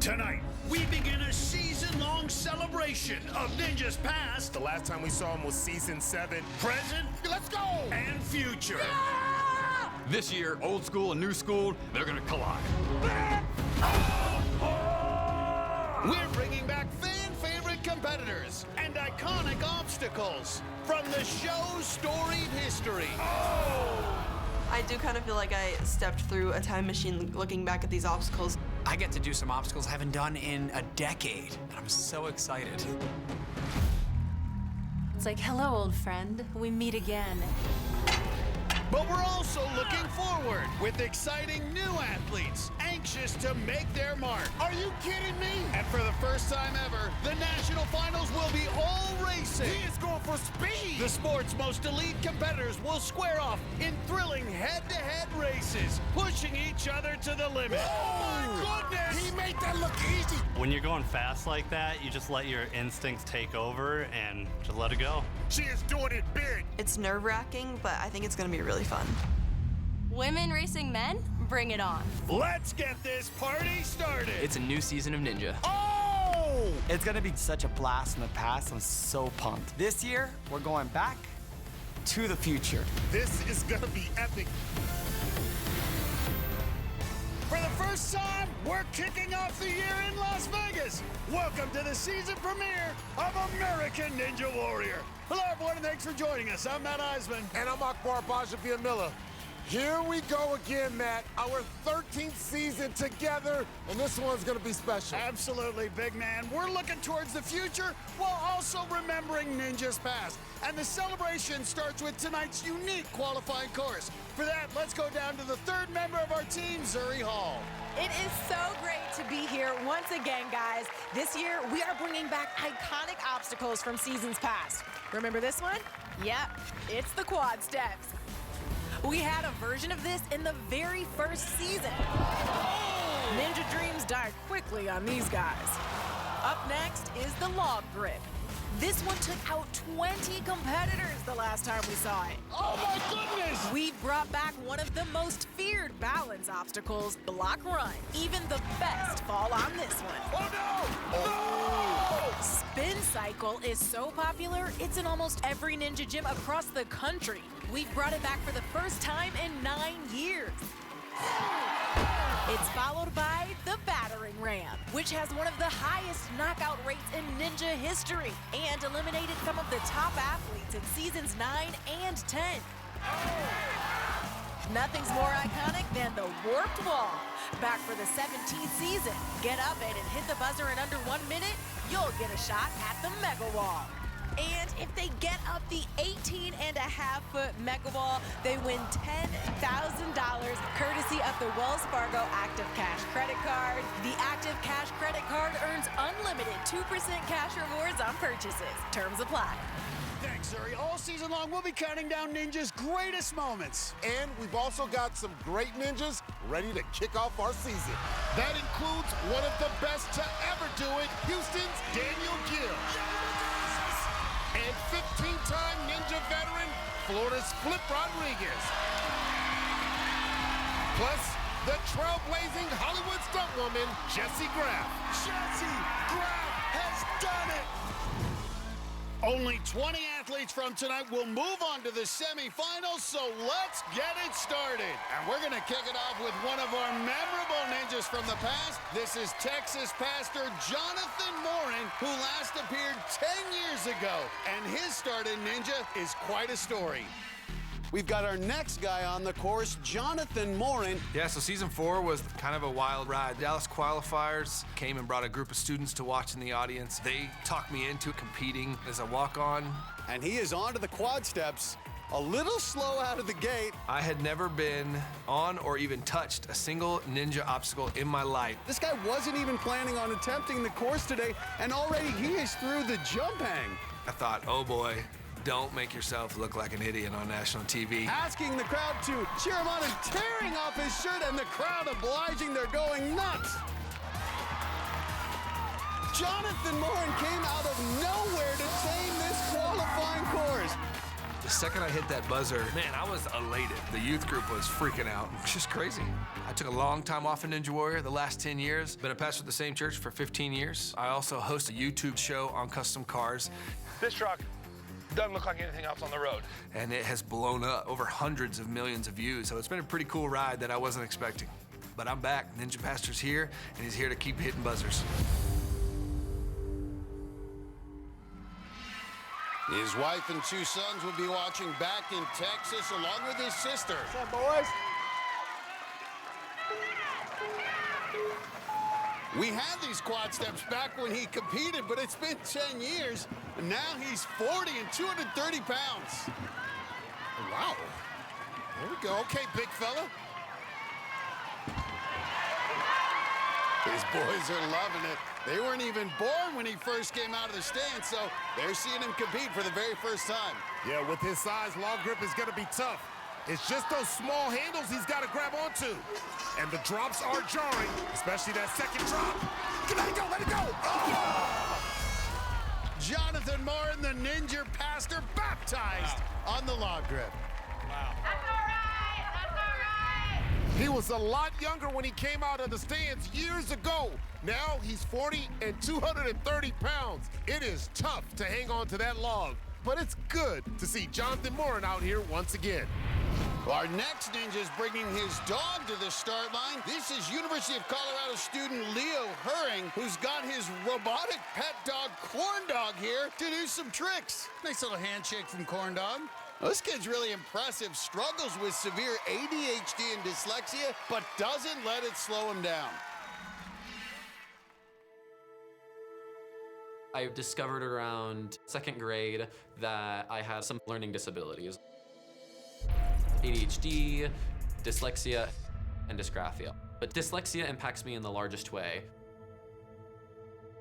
Tonight, we begin a season-long celebration of Ninja's past, The last time we saw him was season 7. present, Let's go! and future. This year, old school and new school, they're gonna collide. We're bringing back fan-favorite competitors and iconic obstacles from the show's storied history. I do kind of feel like I stepped through a time machine looking back at these obstacles. I get to do some obstacles I haven't done in a decade, and I'm so excited. It's like, hello, old friend. We meet again. But we're also looking forward with exciting new athletes anxious to make their mark. Are you kidding me? And for the first time ever, the national finals will be all racing. He is going for speed! The sport's most elite competitors will square off in thrilling head-to-head races, pushing each other to the limit. Oh my goodness! He made that look easy! When you're going fast like that, you just let your instincts take over and just let it go. She is doing it big! It's nerve-wracking, but I think it's gonna be really fun. Women racing men? Bring it on. Let's get this party started. It's a new season of Ninja. Oh! It's gonna be such a blast in the past. I'm so pumped. This year, we're going back to the future. This is gonna be epic. For the first time, we're kicking off the year in Las Vegas. Welcome to the season premiere of American Ninja Warrior. Hello, everyone, and thanks for joining us. I'm Matt Eisman. And I'm Akbar Miller. Here we go again, Matt. Our 13th season together, and this one's gonna be special. Absolutely, big man. We're looking towards the future while also remembering Ninja's past. And the celebration starts with tonight's unique qualifying course. For that, let's go down to the third member of our team, Zuri Hall. It is so great to be here once again, guys. This year, we are bringing back iconic obstacles from seasons past. Remember this one? Yep, it's the quad steps. We had a version of this in the very first season. Ninja dreams died quickly on these guys. Up next is the log grip. This one took out 20 competitors the last time we saw it. Oh, my goodness! We brought back one of the most feared balance obstacles, block run. Even the best fall on this one. Oh, no! Spin cycle is so popular, it's in almost every ninja gym across the country. We've brought it back for the first time in 9 years. It's followed by the battering ram, which has one of the highest knockout rates in ninja history and eliminated some of the top athletes in seasons 9 and 10. Nothing's more iconic than the warped wall. Back for the 17th season. Get up and hit the buzzer in under 1 minute, you'll get a shot at the mega wall. And if they get up the 18.5-foot mega wall, they win $10,000 courtesy of the Wells Fargo Active Cash credit card. The Active Cash credit card earns unlimited 2% cash rewards on purchases. Terms apply. Thanks, Zuri. All season long, we'll be counting down Ninja's greatest moments. And we've also got some great ninjas ready to kick off our season. That includes one of the best to ever do it, Houston's Daniel Gill. And 15-time Ninja veteran, Florida's Flip Rodriguez. Plus, the trailblazing Hollywood stuntwoman, Jessie Graff. Jessie Graff has done it! Only 20 athletes from tonight will move on to the semifinals, so let's get it started. And we're going to kick it off with one of our memorable ninjas from the past. This is Texas pastor Jonathan Morin, who last appeared 10 years ago. And his start in ninja is quite a story. We've got our next guy on the course, Jonathan Morin. Yeah, so season 4 was kind of a wild ride. Dallas qualifiers came and brought a group of students to watch in the audience. They talked me into competing as a walk-on. And he is on to the quad steps, a little slow out of the gate. I had never been on or even touched a single ninja obstacle in my life. This guy wasn't even planning on attempting the course today, and already he is through the jump hang. I thought, oh boy, don't make yourself look like an idiot on national TV. Asking the crowd to cheer him on and tearing off his shirt, and the crowd obliging, they're going nuts. Jonathan Morin came out of nowhere to tame this qualifying course. The second I hit that buzzer, man, I was elated. The youth group was freaking out. It's just crazy. I took a long time off in Ninja Warrior, the last 10 years. Been a pastor at the same church for 15 years. I also host a YouTube show on custom cars. This truck doesn't look like anything else on the road. And it has blown up over hundreds of millions of views. So it's been a pretty cool ride that I wasn't expecting. But I'm back. Ninja Pastor's here, and he's here to keep hitting buzzers. His wife and 2 sons will be watching back in Texas along with his sister. What's up, boys? We had these quad steps back when he competed, but it's been 10 years, and now he's 40 and 230 pounds. Wow. There we go. Okay, big fella. His boys are loving it. They weren't even born when he first came out of the stand, so they're seeing him compete for the very first time. Yeah, with his size, long grip is going to be tough. It's just those small handles he's got to grab onto. And the drops are jarring, especially that second drop. Let it go, let it go! Oh! Jonathan Morin, the Ninja Pastor, baptized on the log grip. Wow. That's all right. That's all right. He was a lot younger when he came out of the stands years ago. Now he's 40 and 230 pounds. It is tough to hang on to that log, but it's good to see Jonathan Morin out here once again. Our next ninja is bringing his dog to the start line. This is University of Colorado student Leo Herring, who's got his robotic pet dog, Corn Dog, here to do some tricks. Nice little handshake from Corn Dog. Well, this kid's really impressive. Struggles with severe ADHD and dyslexia, but doesn't let it slow him down. I discovered around 2nd grade that I had some learning disabilities. ADHD, dyslexia, and dysgraphia. But dyslexia impacts me in the largest way.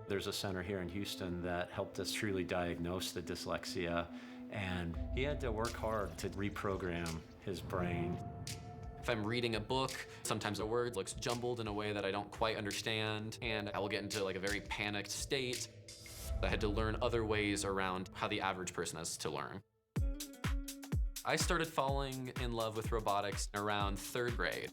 There's a center here in Houston that helped us truly diagnose the dyslexia, and he had to work hard to reprogram his brain. If I'm reading a book, sometimes a word looks jumbled in a way that I don't quite understand, and I will get into like a very panicked state. I had to learn other ways around how the average person has to learn. I started falling in love with robotics around 3rd grade.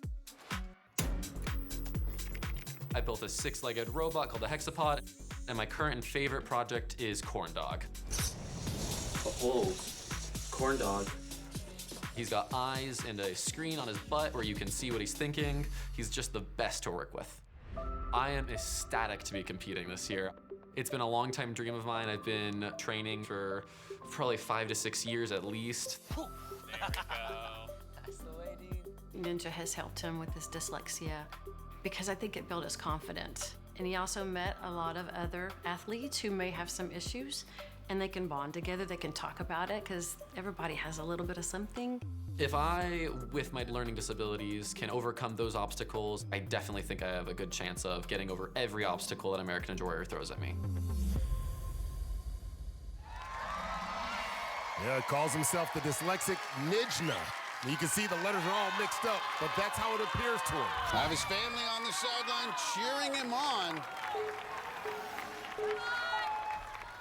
I built a 6-legged robot called the Hexapod, and my current and favorite project is Corn Dog. Oh, Corn Dog. He's got eyes and a screen on his butt where you can see what he's thinking. He's just the best to work with. I am ecstatic to be competing this year. It's been a long time dream of mine. I've been training for probably 5 to 6 years at least. There we go. That's the way, dude. Ninja has helped him with his dyslexia because I think it built his confidence. And he also met a lot of other athletes who may have some issues, and they can bond together, they can talk about it, because everybody has a little bit of something. If I, with my learning disabilities, can overcome those obstacles, I definitely think I have a good chance of getting over every obstacle that American Ninja Warrior throws at me. Yeah, calls himself the dyslexic Nijna. You can see the letters are all mixed up, but that's how it appears to him. I have his family on the sideline cheering him on.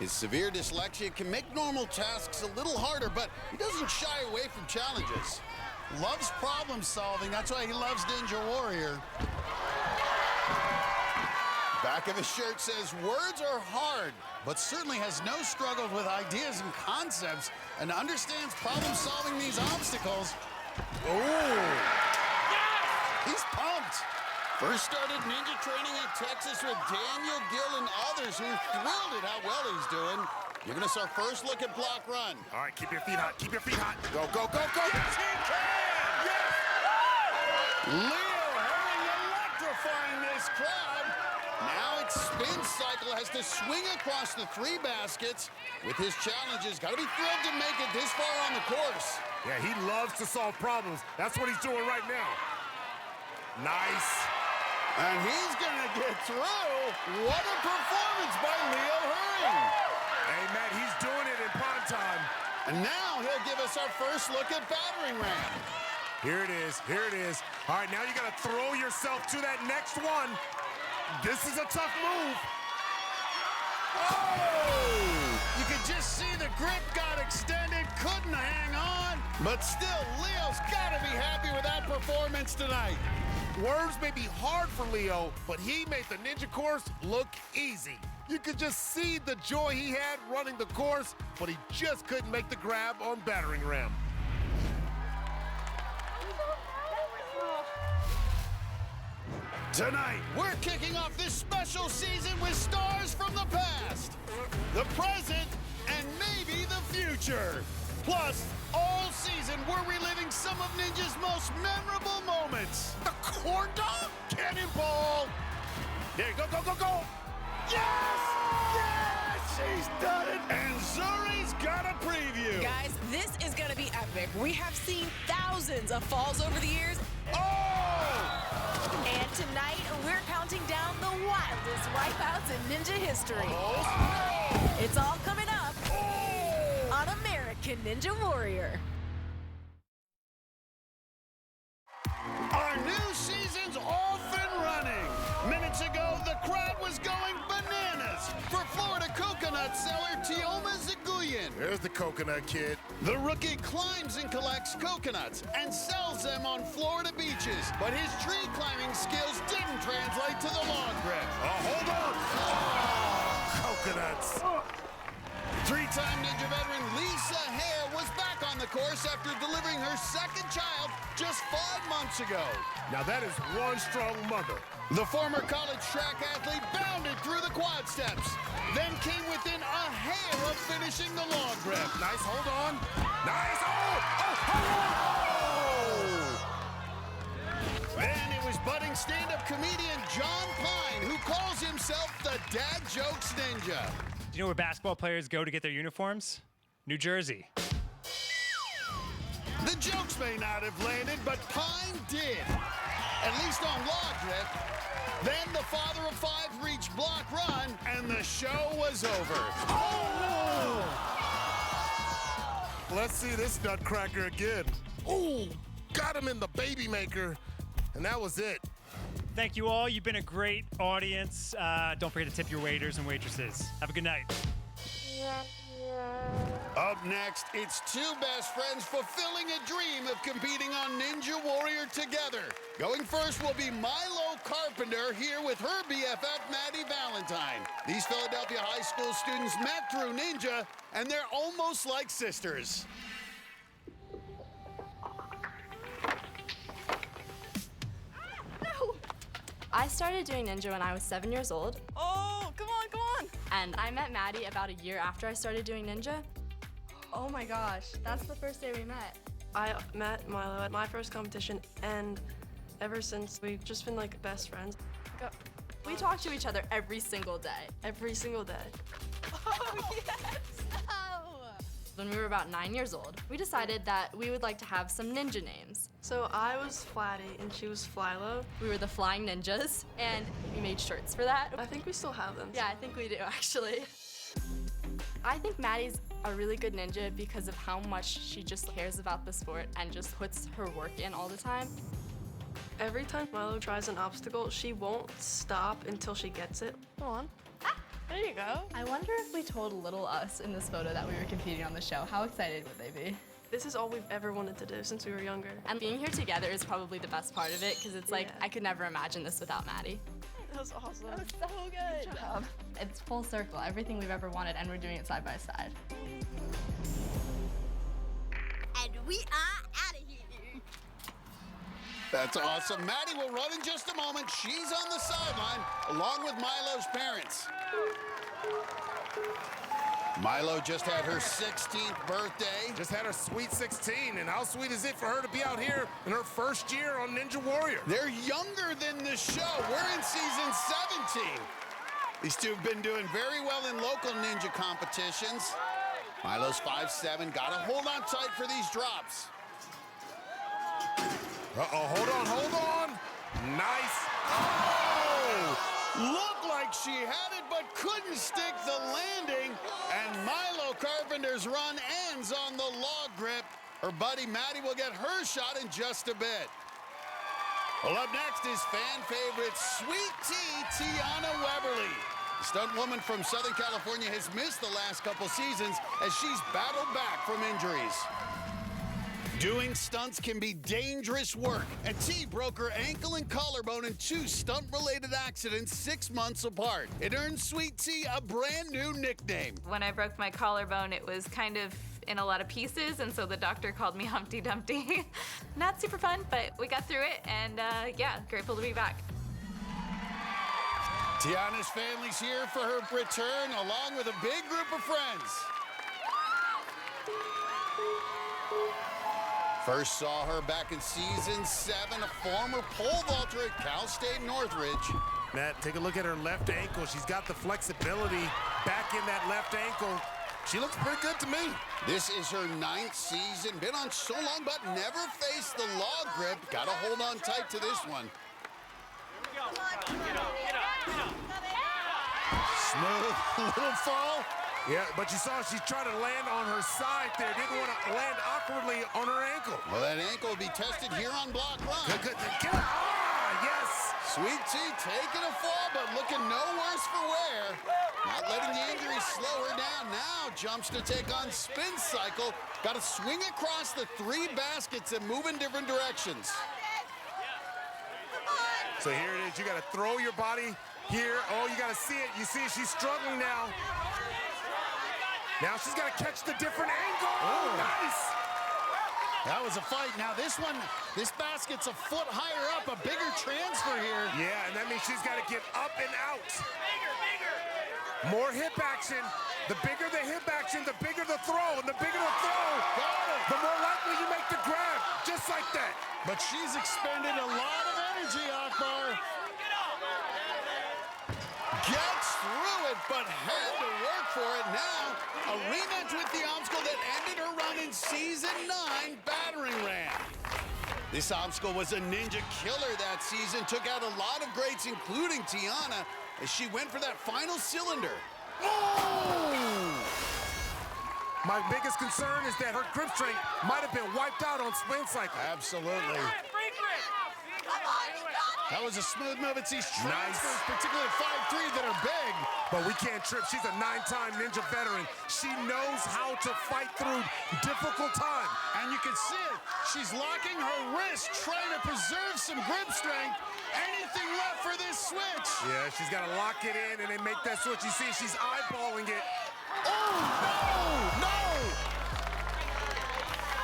His severe dyslexia can make normal tasks a little harder, but he doesn't shy away from challenges. Loves problem solving, that's why he loves Ninja Warrior. Back of his shirt says, words are hard, but certainly has no struggles with ideas and concepts and understands problem solving these obstacles. Oh! He's pumped. First started ninja training in Texas with Daniel Gill and others who are thrilled at how well he's doing. Giving us our first look at block run. All right, keep your feet hot, keep your feet hot. Go, go, go, go. Yes, he can! Yes! Leo Herring electrifying this crowd. Now its spin cycle has to swing across the 3 baskets. With his challenges, gotta be thrilled to make it this far on the course. Yeah, he loves to solve problems. That's what he's doing right now. Nice. And he's gonna get through. What a performance by Leo Herring. Hey, Matt, he's doing it in prime time. And now he'll give us our first look at battering ram. Here it is, here it is. All right, now you gotta throw yourself to that next one. This is a tough move. Oh! You can just see the grip got extended. couldn't hang on, but still, Leo's got to be happy with that performance tonight. Words may be hard for Leo, but he made the ninja course look easy. You could just see the joy he had running the course, but he just couldn't make the grab on battering ram. Tonight, we're kicking off this special season with stars from the past, the present, and maybe the future. Plus, all season, we're reliving some of Ninja's most memorable moments. The corn dog? Cannonball! There, go, go, go, go! Yes! Yes! She's done it! And Zuri's got a preview. Guys, this is gonna be epic. We have seen thousands of falls over the years. Oh! And tonight, we're counting down the wildest wipeouts in Ninja history. Oh! It's all coming up on American Ninja Warrior. Our new season's off and running. Minutes ago, the crowd was going bananas for Florida coconut seller Tioma Zagulian. There's the coconut kid. The rookie climbs and collects coconuts and sells them on Florida beaches, but his tree climbing skills didn't translate to the long grip. Hold on! Oh, coconuts! Three-time Ninja veteran Lisa Hare was back on the course after delivering her second child just 5 months ago. Now that is one strong mother. The former college track athlete bounded through the quad steps, then came within a hair of finishing the long grip. Nice, hold on. Nice, Then it was budding stand-up comedian John Pine, who calls himself the Dad Jokes Ninja. Do you know where basketball players go to get their uniforms? New Jersey. The jokes may not have landed, but Pine did. At least on log grip. Then the father of 5 reached block run, and the show was over. Oh! Let's see this nutcracker again. Ooh, got him in the baby maker, and that was it. Thank you all. You've been a great audience. Don't forget to tip your waiters and waitresses. Have a good night. Up next, it's two best friends fulfilling a dream of competing on Ninja Warrior together. Going first will be Milo Carpenter here with her BFF, Maddie Valentine. These Philadelphia high school students met through Ninja, and they're almost like sisters. I started doing Ninja when I was 7 years old. Oh, come on, come on. And I met Maddie about a year after I started doing Ninja. Oh my gosh, that's the first day we met. I met Milo at my first competition, and ever since, we've just been like best friends. We talk to each other every single day. Every single day. Oh, yes! Oh. When we were about 9 years old, we decided that we would like to have some ninja names. So I was Flatty, and she was Flylo. We were the Flying Ninjas, and we made shirts for that. I think we still have them. Yeah, I think we do, actually. I think Maddie's a really good ninja because of how much she just cares about the sport and just puts her work in all the time. Every time Milo tries an obstacle, she won't stop until she gets it. Come on. There you go. I wonder if we told little us in this photo that we were competing on the show. How excited would they be? This is all we've ever wanted to do since we were younger. And being here together is probably the best part of it because it's like, I could never imagine this without Maddie. That was awesome. That was so good. Good job. It's full circle, everything we've ever wanted, and we're doing it side by side. And we are out of here. That's awesome. Maddie will run in just a moment. She's on the sideline, along with Milo's parents. Milo just had her 16th birthday. Just had her sweet 16, and how sweet is it for her to be out here in her first year on Ninja Warrior? They're younger than the show. We're in season 17. These two have been doing very well in local ninja competitions. Milo's 5'7", gotta hold on tight for these drops. Uh-oh, hold on. Nice. Oh! Looked like she had it, but couldn't stick the landing. And Milo Carpenter's run ends on the log grip. Her buddy Maddie will get her shot in just a bit. Well, up next is fan favorite Sweet Tea Tiana Weberly. The stunt woman from Southern California has missed the last couple seasons as she's battled back from injuries. Doing stunts can be dangerous work, and T broke her ankle and collarbone in 2 stunt-related accidents 6 months apart. It earned Sweet T a brand new nickname. When I broke my collarbone, it was kind of in a lot of pieces, and so the doctor called me Humpty Dumpty. Not super fun, but we got through it, and yeah, grateful to be back. Tiana's family's here for her return, along with a big group of friends. First saw her back in season 7, a former pole vaulter at Cal State Northridge. Matt, take a look at her left ankle. She's got the flexibility back in that left ankle. She looks pretty good to me. This is her 9th season. Been on so long, but never faced the log grip. Gotta hold on tight to this one. Smooth little fall. Yeah, but you saw she's trying to land on her side there. Didn't want to land awkwardly on her ankle. Well, that ankle will be tested here on Block Run. Good. Yes. Sweet T taking a fall, but looking no worse for wear. Not letting the injury slow her down. Now jumps to take on spin cycle. Got to swing across the 3 baskets and move in different directions. So here it is. You got to throw your body here. Oh, you got to see it. You see she's struggling now. Now she's got to catch the different angle. Oh, nice. That was a fight. Now this basket's a foot higher up, a bigger transfer here. Yeah, and that means she's got to get up and out. More hip action. The bigger the hip action, the bigger the throw. And the bigger the throw, the more likely you make the grab. Just like that. But she's expended a lot of energy, Akbar. Gets through it, but had to work for it. Now, a rematch with the obstacle that ended her run in season 9, Battering Ram. This obstacle was a ninja killer that season. Took out a lot of greats, including Tiana, as she went for that final cylinder. Oh! My biggest concern is that her grip strength might have been wiped out on spin cycle. Absolutely. That was a smooth move. It's these transfers, particularly at 5'3", that are big. But we can't trip. She's a 9-time ninja veteran. She knows how to fight through difficult time. And you can see it. She's locking her wrist, trying to preserve some grip strength. Anything left for this switch? Yeah, she's got to lock it in and then make that switch. You see, she's eyeballing it. Oh, no!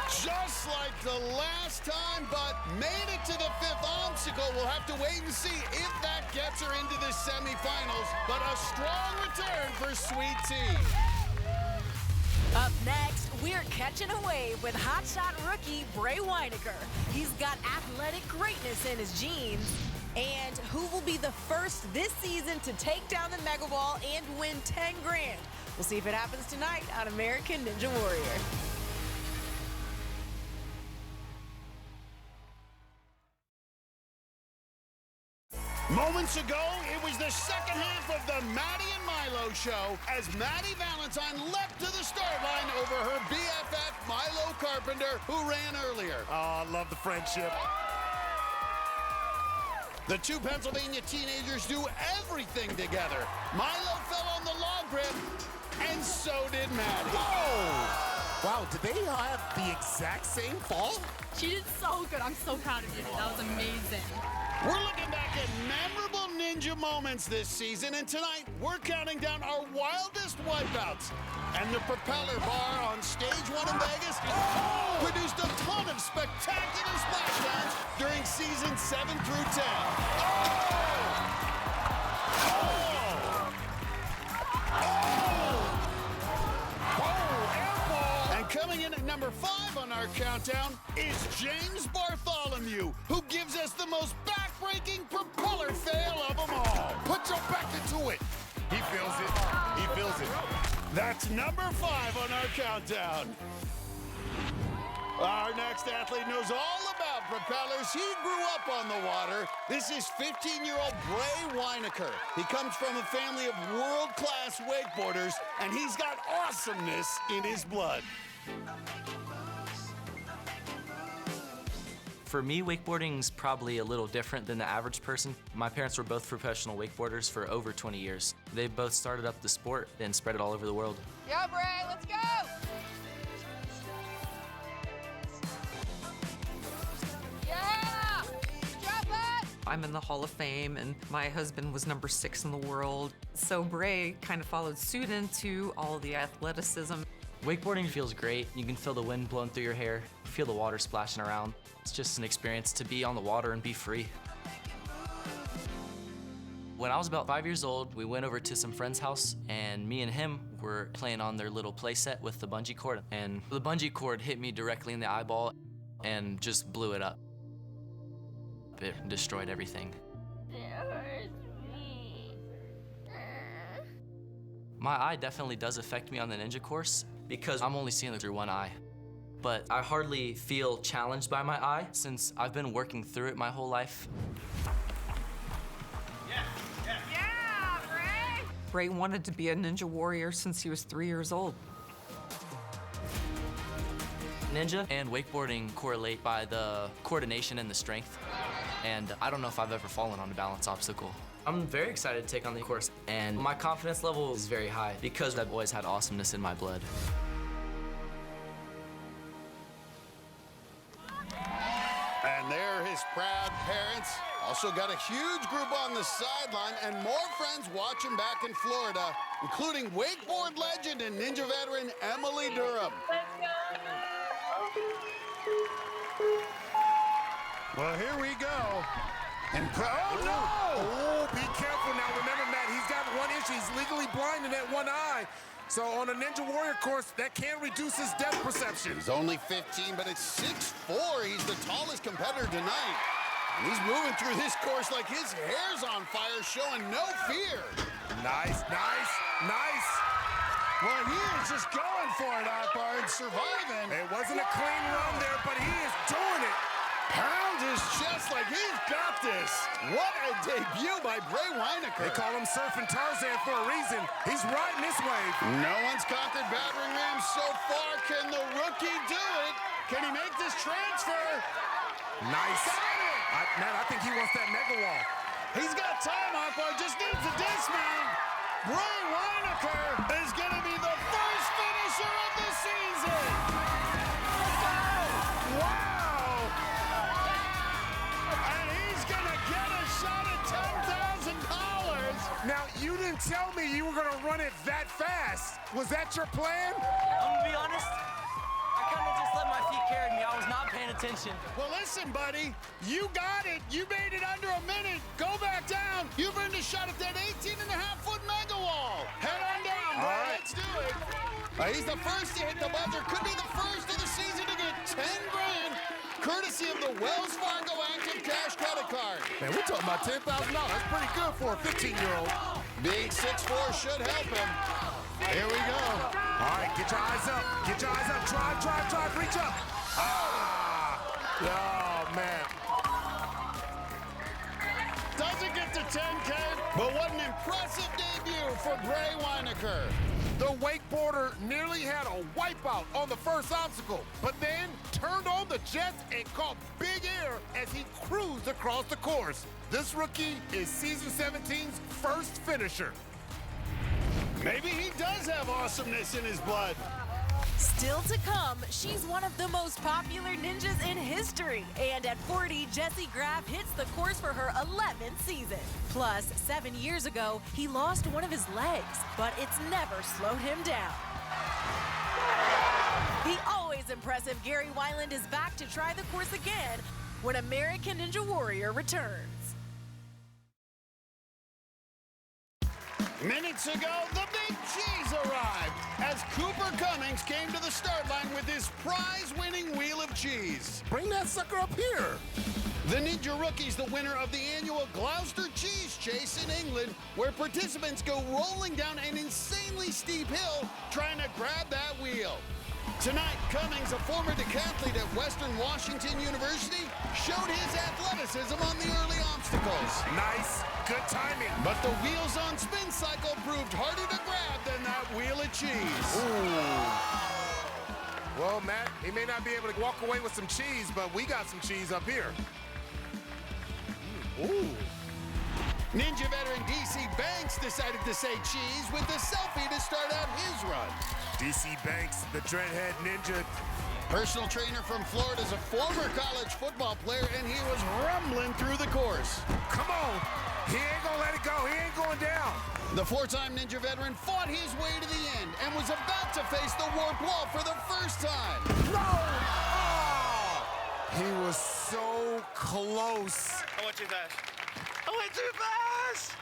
Just like the last time, but made it to the 5th obstacle. We'll have to wait and see if that gets her into the semifinals. But a strong return for Sweet T. Up next, we're catching a wave with hotshot rookie Bray Weinecker. He's got athletic greatness in his genes. And who will be the first this season to take down the Mega Wall and win 10 grand? We'll see if it happens tonight on American Ninja Warrior. Moments ago, it was the second half of the Maddie and Milo show as Maddie Valentine leapt to the start line over her BFF Milo Carpenter, who ran earlier. Oh, I love the friendship. The 2 Pennsylvania teenagers do everything together. Milo fell on the log grip, and so did Maddie. Oh! Wow, did they have the exact same fall? She did so good. I'm so proud of you. That was amazing. We're looking back at memorable ninja moments this season, and tonight we're counting down our wildest wipeouts. And the propeller bar on stage 1 in Vegas produced a ton of spectacular splashdowns during season 7 through 10. And coming in at number 5 on our countdown is James Bartholomew, who gives us the most back-breaking propeller fail of them all. Put your back into it. He feels it. He feels it. That's number 5 on our countdown. Our next athlete knows all about propellers. He grew up on the water. This is 15-year-old Bray Weinecker. He comes from a family of world-class wakeboarders, and he's got awesomeness in his blood. For me, wakeboarding's probably a little different than the average person. My parents were both professional wakeboarders for over 20 years. They both started up the sport and spread it all over the world. Yo, Bray, let's go! Yeah! Drop it! I'm in the Hall of Fame, and my husband was number 6 in the world. So Bray kind of followed suit into all the athleticism. Wakeboarding feels great. You can feel the wind blowing through your hair, feel the water splashing around. It's just an experience to be on the water and be free. When I was about 5 years old, we went over to some friend's house, and me and him were playing on their little play set with the bungee cord. And the bungee cord hit me directly in the eyeball and just blew it up. It destroyed everything. It hurts me. My eye definitely does affect me on the ninja course because I'm only seeing it through one eye. But I hardly feel challenged by my eye since I've been working through it my whole life. Yeah, Bray! Bray wanted to be a ninja warrior since he was 3 years old. Ninja and wakeboarding correlate by the coordination and the strength. And I don't know if I've ever fallen on a balance obstacle. I'm very excited to take on the course, and my confidence level is very high because I've always had awesomeness in my blood. And there his proud parents. Also got a huge group on the sideline and more friends watching back in Florida, including wakeboard legend and ninja veteran Emily Durham. Well, here we go. And oh, no! Oh, be careful now. Remember, Matt, he's got one issue. He's legally blind in that one eye. So on a Ninja Warrior course, that can reduce his depth perception. He's only 15, but at 6'4", he's the tallest competitor tonight. And he's moving through this course like his hair's on fire, showing no fear. Nice, nice, nice. Well, he is just going for it, Akbar, and surviving. It wasn't a clean run there, but he is doing it. Pounds his chest like he's got this. What a debut by Bray Weinecker. They call him Surfing Tarzan for a reason. He's riding this wave. No one's conquered battering rams so far. Can the rookie do it? Can he make this transfer? Nice. Man, I think he wants that mega wall. He's got time, Akbar. Just needs to dismount. Bray Weinecker is going to be the first finisher of the season. Wow. Now, you didn't tell me you were gonna run it that fast. Was that your plan? I'm gonna be honest, I kind of just let my feet carry me. I was not paying attention. Well, listen, buddy, you got it. You made it under a minute. Go back down. You've earned a shot at that 18.5-foot mega wall. Head on down, bro. Right. Let's do it. He's the first to hit the buzzer. Could be the first of the season to get 10 grand. Courtesy of the Wells Fargo Active Cash credit card. Man, we're talking about $10,000. That's pretty good for a 15-year-old. Being 6'4" should help him. Here we go. All right, get your eyes up. Get your eyes up. Drive, drive, drive. Reach up. Ah! Oh, man. Doesn't get to 10K, but what an impressive debut for Bray Weinecker. The wakeboarder nearly had a wipeout on the first obstacle, but then turned on the jets and caught big air as he cruised across the course. This rookie is season 17's first finisher. Maybe he does have awesomeness in his blood. Still to come, she's one of the most popular ninjas in history. And at 40, Jessie Graff hits the course for her 11th season. Plus, 7 years ago, he lost one of his legs, but it's never slowed him down. The always impressive Gary Weiland is back to try the course again when American Ninja Warrior returns. Minutes ago, the Big Cheese arrived as Cooper Cummings came to the start line with his prize-winning wheel of cheese. Bring that sucker up here. The Ninja Rookie's the winner of the annual Gloucester Cheese Chase in England, where participants go rolling down an insanely steep hill trying to grab that wheel. Tonight, Cummings, a former decathlete at Western Washington University, showed his athleticism on the early obstacles. Nice, good timing. But the wheels on spin cycle proved harder to grab than that wheel of cheese. Ooh. Well, Matt, he may not be able to walk away with some cheese, but we got some cheese up here. Ooh. Ninja veteran DC Banks decided to say cheese with the selfie to start out his run. DC Banks, the dreadhead ninja. Personal trainer from Florida is a former college football player, and he was rumbling through the course. Come on. He ain't gonna let it go. He ain't going down. The four-time Ninja veteran fought his way to the end and was about to face the warped wall for the first time. No! Oh! He was so close. I went too fast. I went too fast!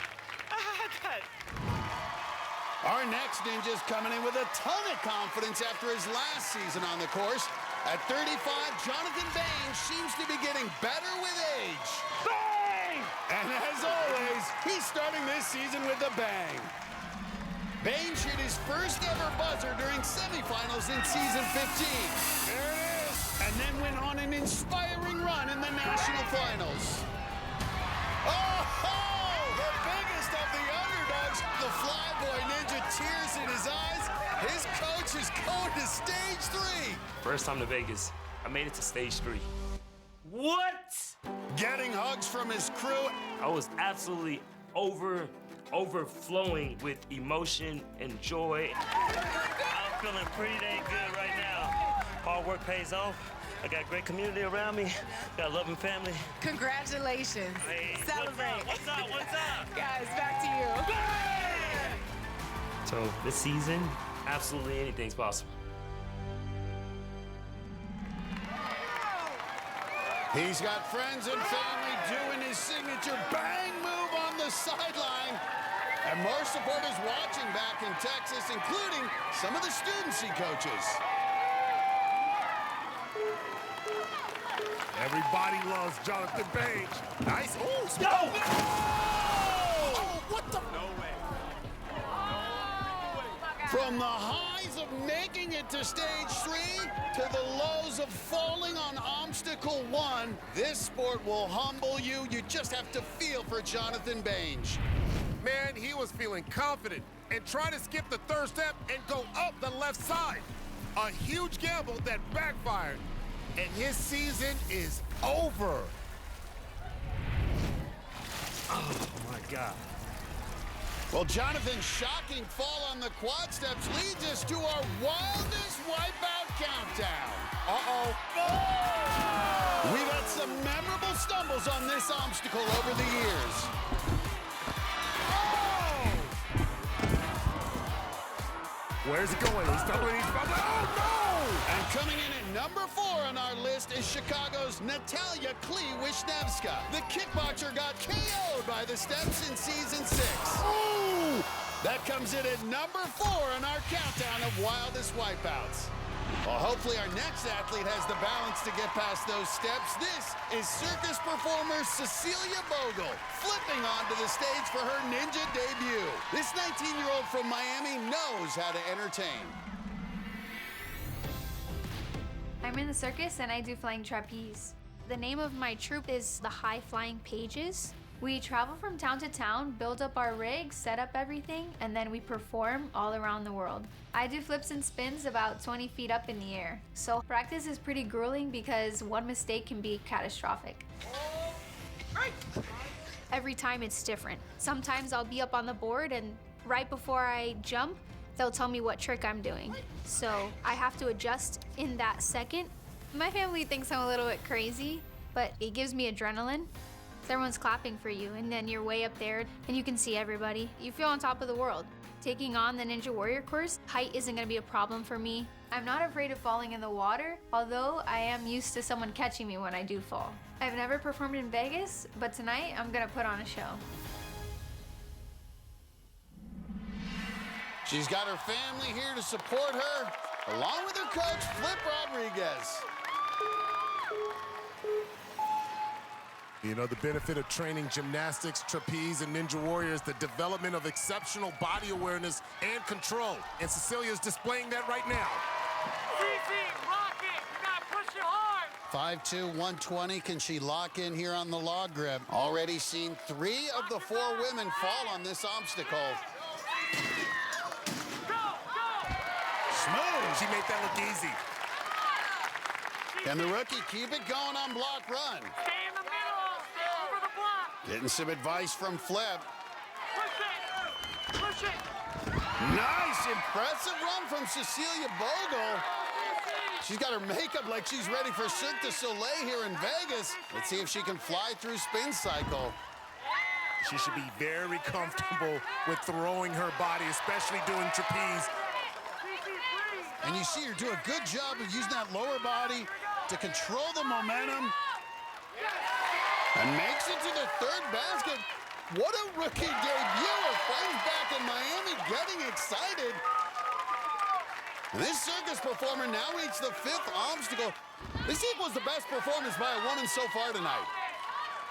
Our next Ninja's coming in with a ton of confidence after his last season on the course. At 35, Jonathan Bange seems to be getting better with age. Bang! And as always, he's starting this season with a bang. Bange hit his first ever buzzer during semifinals in season 15. There it is! And then went on an inspiring run in the national finals. Oh, the biggest of the underdogs. The Flyboy Ninja, tears in his eyes. His coach is going to stage 3. First time to Vegas. I made it to stage 3. What? Getting hugs from his crew. I was absolutely overflowing with emotion and joy. I'm feeling pretty dang good right now. Hard work pays off. I got a great community around me. Got a loving family. Congratulations. Hey, Celebrate. What's up? What's up? Guys, back to you. So this season, absolutely anything's possible. He's got friends and family doing his signature bang move on the sideline. And more supporters watching back in Texas, including some of the students he coaches. Everybody loves Jonathan Bange. Nice. Oh, no! Oh, what the? No way. From the highs of making it to stage 3 to the lows of falling on obstacle 1, this sport will humble you. You just have to feel for Jonathan Bange. Man, he was feeling confident and tried to skip the third step and go up the left side. A huge gamble that backfired, and his season is over. Oh, my God. Well, Jonathan's shocking fall on the quad steps leads us to our wildest wipeout countdown. Uh-oh. Oh! We've had some memorable stumbles on this obstacle over the years. Oh! Where's it going? He's stumbling. He's stumbling. Oh, no! And coming in at number 4 on our list is Chicago's Natalia Klee-Wisniewska. The kickboxer got KO'd by the steps in season 6. Ooh! That comes in at number 4 on our countdown of wildest wipeouts. Well, hopefully our next athlete has the balance to get past those steps. This is circus performer Cecilia Bogle, flipping onto the stage for her ninja debut. This 19-year-old from Miami knows how to entertain. I'm in the circus and I do flying trapeze. The name of my troupe is the High Flying Pages. We travel from town to town, build up our rig, set up everything, and then we perform all around the world. I do flips and spins about 20 feet up in the air. So practice is pretty grueling because one mistake can be catastrophic. Every time it's different. Sometimes I'll be up on the board and right before I jump, they'll tell me what trick I'm doing. So I have to adjust in that second. My family thinks I'm a little bit crazy, but it gives me adrenaline. Everyone's clapping for you, and then you're way up there, and you can see everybody. You feel on top of the world. Taking on the Ninja Warrior course, height isn't gonna be a problem for me. I'm not afraid of falling in the water, although I am used to someone catching me when I do fall. I've never performed in Vegas, but tonight I'm gonna put on a show. She's got her family here to support her, along with her coach, Flip Rodriguez. You know, the benefit of training gymnastics, trapeze, and Ninja Warrior is the development of exceptional body awareness and control. And Cecilia's displaying that right now. CC, rock it! You gotta push it hard! 5'2", 120. Can she lock in here on the log grip? Already seen 3 of the 4 women fall on this obstacle. Go, go! Smooth. She made that look easy. Can the rookie keep it going on block run? Stay in the middle. Stay over the block. Getting some advice from Fleb. Push it. Push it. Nice, impressive run from Cecilia Bogle. She's got her makeup like she's ready for Cirque du Soleil here in Vegas. Let's see if she can fly through spin cycle. She should be very comfortable with throwing her body, especially doing trapeze. And you see her do a good job of using that lower body to control the momentum. And makes it to the third basket. What a rookie debut. Her friends back in Miami getting excited. This circus performer now reached the 5th obstacle. This equals the best performance by a woman so far tonight.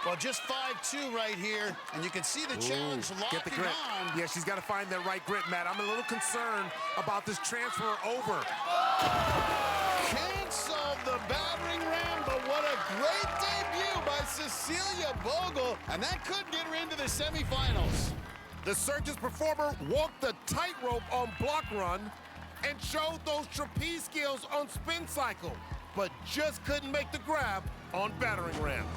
Well, just 5'2" right here, and you can see the challenge locking Get the grip. on. Yeah, she's got to find that right grip, Matt. I'm a little concerned about this transfer over. Can't solve the battering ram, but what a great debut by Cecilia Bogle, and that could get her into the semifinals. The circus performer walked the tightrope on block run and showed those trapeze skills on spin cycle, but just couldn't make the grab on battering ram.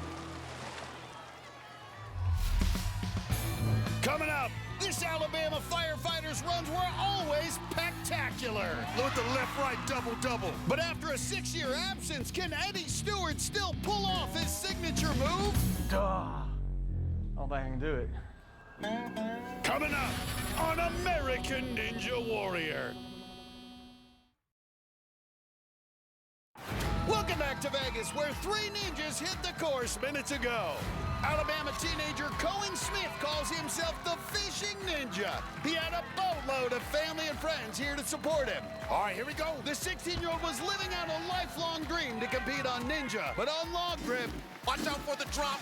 Coming up, this Alabama firefighters' runs were always spectacular. Look at the left-right double-double. But after a 6-year absence, can Eddie Stewart still pull off his signature move? Duh. I don't think I can do it. Coming up on American Ninja Warrior. Welcome back to Vegas, where 3 ninjas hit the course minutes ago. Alabama teenager Cohen Smith calls himself the Fishing Ninja. He had a boatload of family and friends here to support him. All right, here we go. The 16-year-old was living out a lifelong dream to compete on Ninja, but on Log Grip. Watch out for the drop.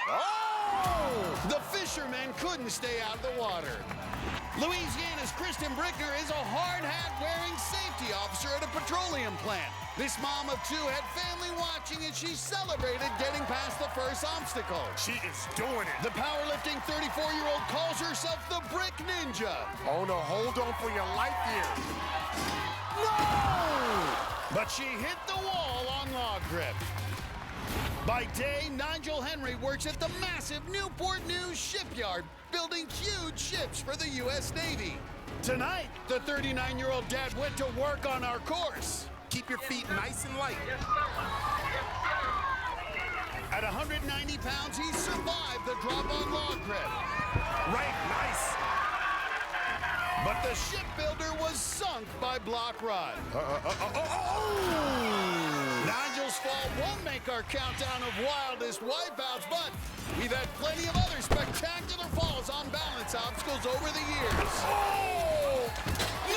Oh! The fishermen couldn't stay out of the water. Louisiana's Kristen Brickner is a hard hat-wearing safety officer at a petroleum plant. This mom of 2 had family watching as she celebrated getting past the first obstacle. She is doing it. The powerlifting 34-year-old calls herself the Brick Ninja. Oh, no, hold on for your life here. No! But she hit the wall on Log Grip. By day, Nigel Henry works at the massive Newport News shipyard, building huge ships for the U.S. Navy. Tonight, the 39-year-old dad went to work on our course. Keep your feet nice and light. At 190 pounds, he survived the drop on Log Grip. Right, nice. But the shipbuilder was sunk by block run. Nigel's fall won't make our countdown of wildest wipeouts, but we've had plenty of other spectacular falls on balance obstacles over the years. Oh! No!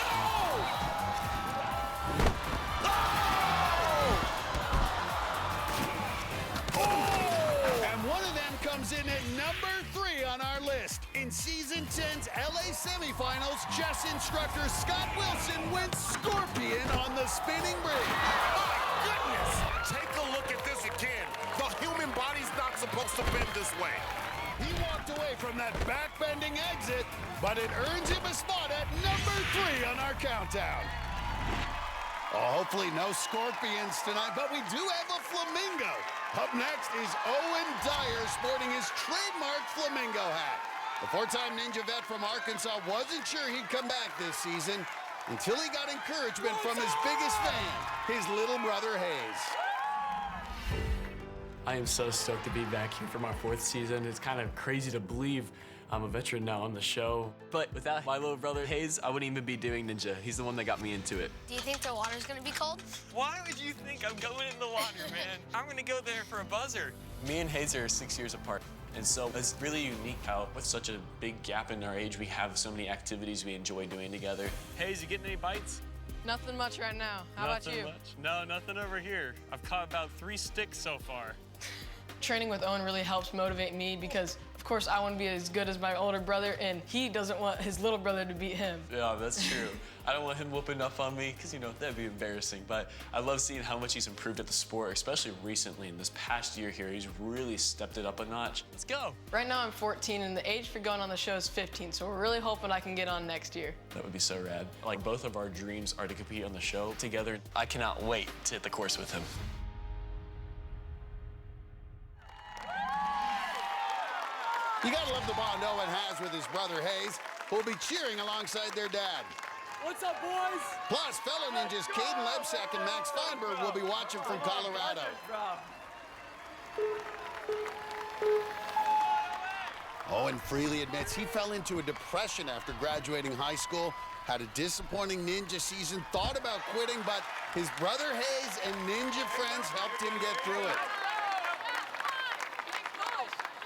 Oh! And one of them comes in at number 3 on our list. In Season 10's LA semifinals, chess instructor Scott Wilson went scorpion on the spinning bridge. My goodness! Take a look at this again. The human body's not supposed to bend this way. He walked away from that back-bending exit, but it earns him a spot at number 3 on our countdown. Oh, hopefully no scorpions tonight, but we do have a flamingo. Up next is Owen Dyer sporting his trademark flamingo hat. The 4-time Ninja vet from Arkansas wasn't sure he'd come back this season until he got encouragement from his biggest fan, his little brother Hayes. I am so stoked to be back here for my 4th season. It's kind of crazy to believe I'm a veteran now on the show. But without my little brother Hayes, I wouldn't even be doing Ninja. He's the one that got me into it. Do you think the water's gonna be cold? Why would you think I'm going in the water, man? I'm gonna go there for a buzzer. Me and Hayes are 6 years apart. And so it's really unique how, with such a big gap in our age, we have so many activities we enjoy doing together. Hayes, you getting any bites? Nothing much right now. How about you? Much. No, nothing over here. I've caught about 3 sticks so far. Training with Owen really helps motivate me because of Of course, I want to be as good as my older brother, and he doesn't want his little brother to beat him. Yeah, that's true. I don't want him whooping up on me because, you know, that'd be embarrassing. But I love seeing how much he's improved at the sport, especially recently in this past year here. He's really stepped it up a notch. Let's go. Right now I'm 14, and the age for going on the show is 15, so we're really hoping I can get on next year. That would be so rad. Like, both of our dreams are to compete on the show together. I cannot wait to hit the course with him. You gotta love the bond Owen has with his brother Hayes, who will be cheering alongside their dad. What's up, boys? Plus, fellow ninjas Caden Lebsack and Max Feinberg will be watching from Colorado. Owen freely admits he fell into a depression after graduating high school, had a disappointing ninja season, thought about quitting, but his brother Hayes and ninja friends helped him get through it.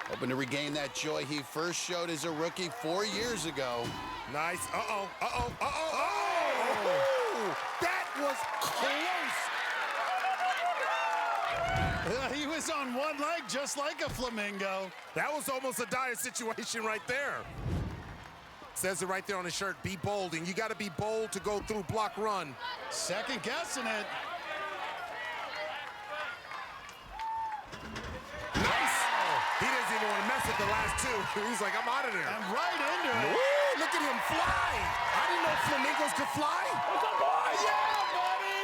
Hoping to regain that joy he first showed as a rookie 4 years ago. Nice. Uh-oh. Oh! That was close. He was on one leg just like a flamingo. That was almost a dire situation right there. Says it right there on his shirt, be bold, and you got to be bold to go through block run. Second guessing it. He doesn't even want to mess with the last two. He's like, I'm out of there. And right into it. Woo, look at him fly. I didn't know flamingos could fly. What's up, boys? Yeah, buddy.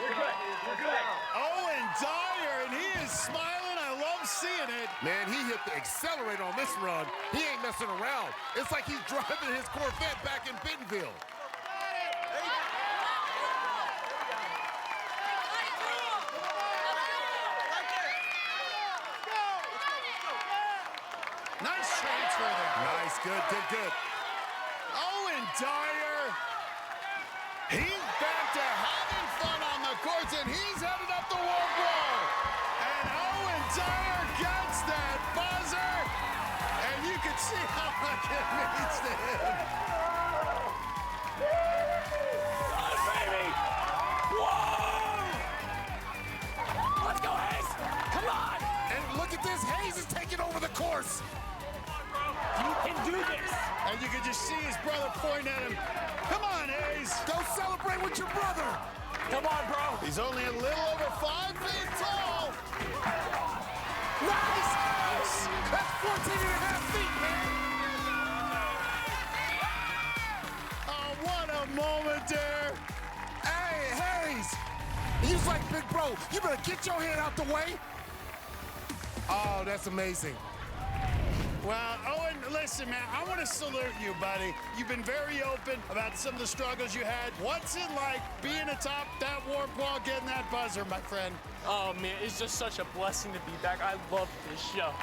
We're good. Owen Dyer, and he is smiling. I love seeing it. Man, he hit the accelerator on this run. He ain't messing around. It's like he's driving his Corvette back in Bentonville. Nice transfer there. Nice, good. Owen Dyer. He's back to having fun on the courts, and he's headed up the warp wall. And Owen Dyer gets that buzzer. And you can see how much it means to him. Baby! Whoa! Let's go, Hayes! Come on! And look at this, Hayes is taking over the course. You can do this! And you can just see his brother pointing at him. Come on, Hayes. Go celebrate with your brother. Come on, bro. He's only a little over 5 feet tall. Nice! That's 14 and a half feet, man. Oh, what a moment there. Hey, Hayes. He's like, big bro, you better get your hand out the way. Oh, that's amazing. Well, Owen, listen, man, I want to salute you, buddy. You've been very open about some of the struggles you had. What's it like being atop that warp wall, getting that buzzer, my friend? Oh, man, it's just such a blessing to be back. I love this show.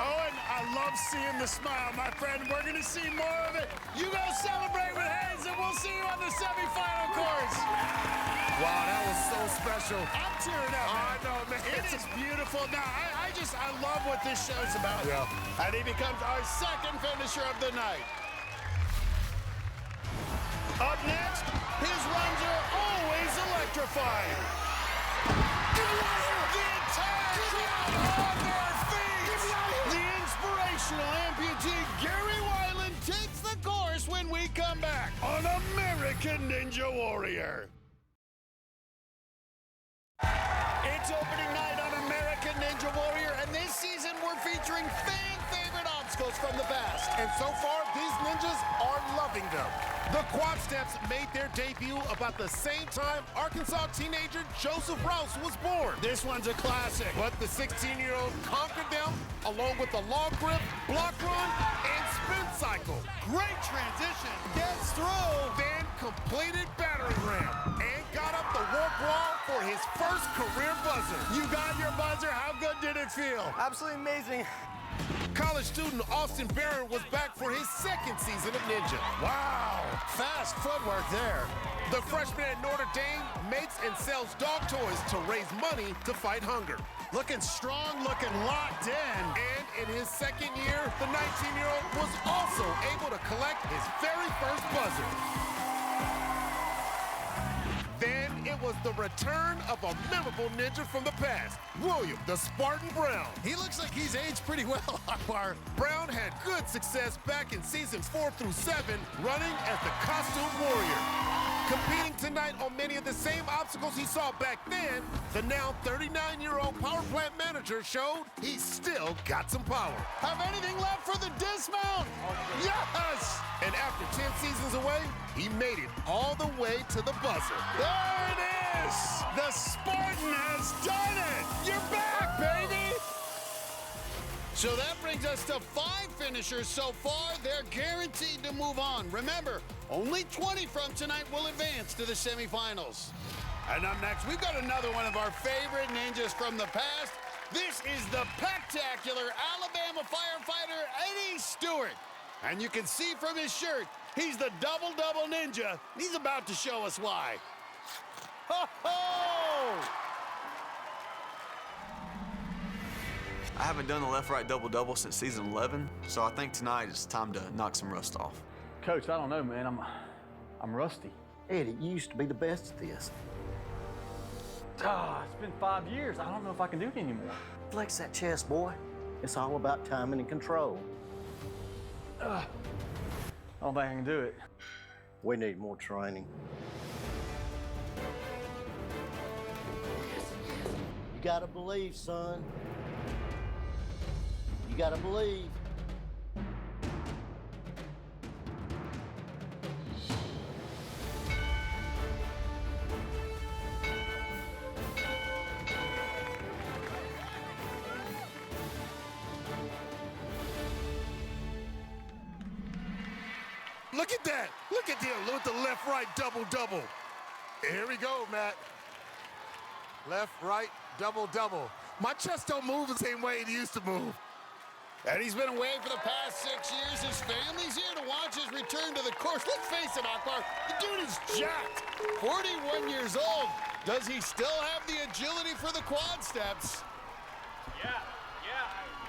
Owen, I love seeing the smile, my friend. We're going to see more of it. You go celebrate with Hayes, and we'll see you on the semifinal course. Wow, that was so special. I'm tearing up, man. I know, man. It is beautiful. Now, I love what this show's about. Yeah. And he becomes our second finisher of the night. Up next, his runs are always electrifying. The entire crowd on their feet. The inspirational amputee Gary Weiland takes the course when we come back on American Ninja Warrior. It's opening night on American Ninja Warrior, and this season we're featuring fan-favorite obstacles from the past. And so far, these ninjas are loving them. The quad steps made their debut about the same time Arkansas teenager Joseph Rouse was born. This one's a classic. But the 16-year-old conquered them along with the log grip, block run, and spin cycle. Great transition. Gets through. Then completed battery ram and got up the warp wall for his first career buzzer. You got your buzzer. How good did it feel? Absolutely amazing. College student Austin Barron was back for his second season of Ninja. Wow. Fast footwork there. The freshman at Notre Dame makes and sells dog toys to raise money to fight hunger. Looking strong, looking locked in. And in his second year, the 19-year-old was also able to collect his very first buzzer. Then it tonight was the return of a memorable ninja from the past, William the Spartan Brown. He looks like he's aged pretty well, Akbar. Brown had good success back in seasons 4 through 7, running as the Costume Warrior. Competing tonight on many of the same obstacles he saw back then, the now 39-year-old power plant manager showed he's still got some power. Have anything left for the dismount? Yes! And after 10 seasons away, he made it all the way to the buzzer. There it is! The Spartan has done it! You're back, baby! So that brings us to 5 finishers so far. They're guaranteed to move on. Remember, only 20 from tonight will advance to the semifinals. And up next, we've got another one of our favorite ninjas from the past. This is the spectacular Alabama firefighter, Eddie Stewart. And you can see from his shirt, he's the double-double ninja. He's about to show us why. Ho-ho! I haven't done the left-right double-double since season 11, so I think tonight it's time to knock some rust off. Coach, I don't know, man. I'm rusty. Eddie, you used to be the best at this. It's been 5 years. I don't know if I can do it anymore. Flex that chest, boy. It's all about timing and control. I don't think I can do it. We need more training. You gotta believe, son. You gotta believe. Look at that. Look at him with the left-right double-double. Here we go, Matt. Left-right double-double. My chest don't move the same way it used to move. And he's been away for the past 6 years. His family's here to watch his return to the course. Let's face it, Akbar, the dude is jacked. 41 years old. Does he still have the agility for the quad steps? Yeah.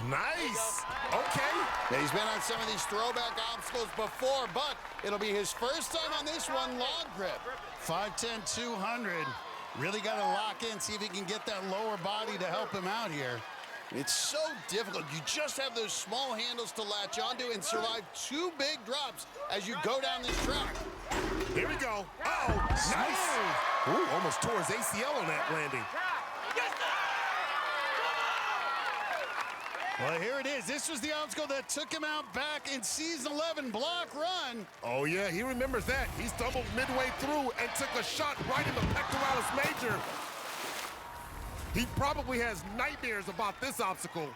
Nice. Okay. Yeah, he's been on some of these throwback obstacles before, but it'll be his first time on this one, log grip. 5'10", 200. Really got to lock in, see if he can get that lower body to help him out here. It's so difficult. You just have those small handles to latch onto and survive 2 big drops as you go down this track. Here we go. Uh-oh. Nice. Ooh, almost tore his ACL on that landing. Well, here it is. This was the obstacle that took him out back in season 11, block run. Oh, yeah, he remembers that. He stumbled midway through and took a shot right in the pectoralis major. He probably has nightmares about this obstacle.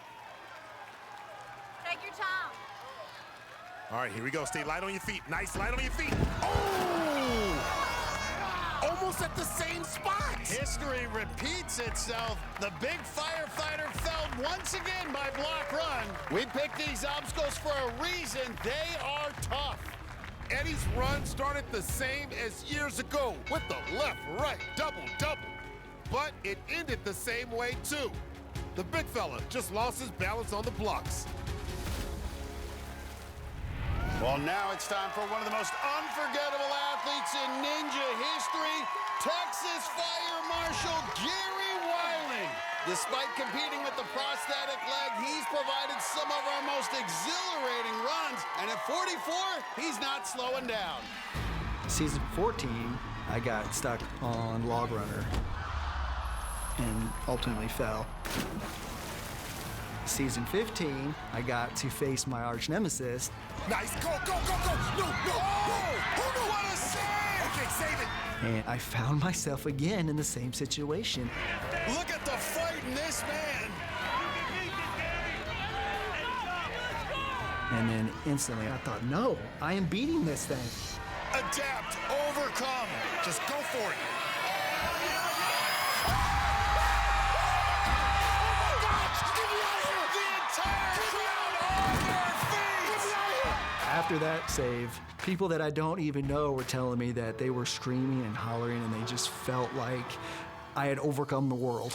Take your time. All right, here we go. Stay light on your feet. Nice, light on your feet. Oh! Almost at the same spot. History repeats itself. The big firefighter felled once again by block run. We picked these obstacles for a reason. They are tough. Eddie's run started the same as years ago with the left-right double-double. But it ended the same way, too. The big fella just lost his balance on the blocks. Well, now it's time for one of the most unforgettable athletes in ninja history, Texas Fire Marshal Gary Weiland. Despite competing with the prosthetic leg, he's provided some of our most exhilarating runs, and at 44, he's not slowing down. Season 14, I got stuck on Log Runner and ultimately fell. Season 15, I got to face my arch nemesis. Nice, go, go, go, go! No, no, no! What a save! Okay, save it! And I found myself again in the same situation. Look at the fight in this man! And then instantly I thought, no, I am beating this thing. Adapt, overcome. Just go for it. After that save, people that I don't even know were telling me that they were screaming and hollering and they just felt like I had overcome the world.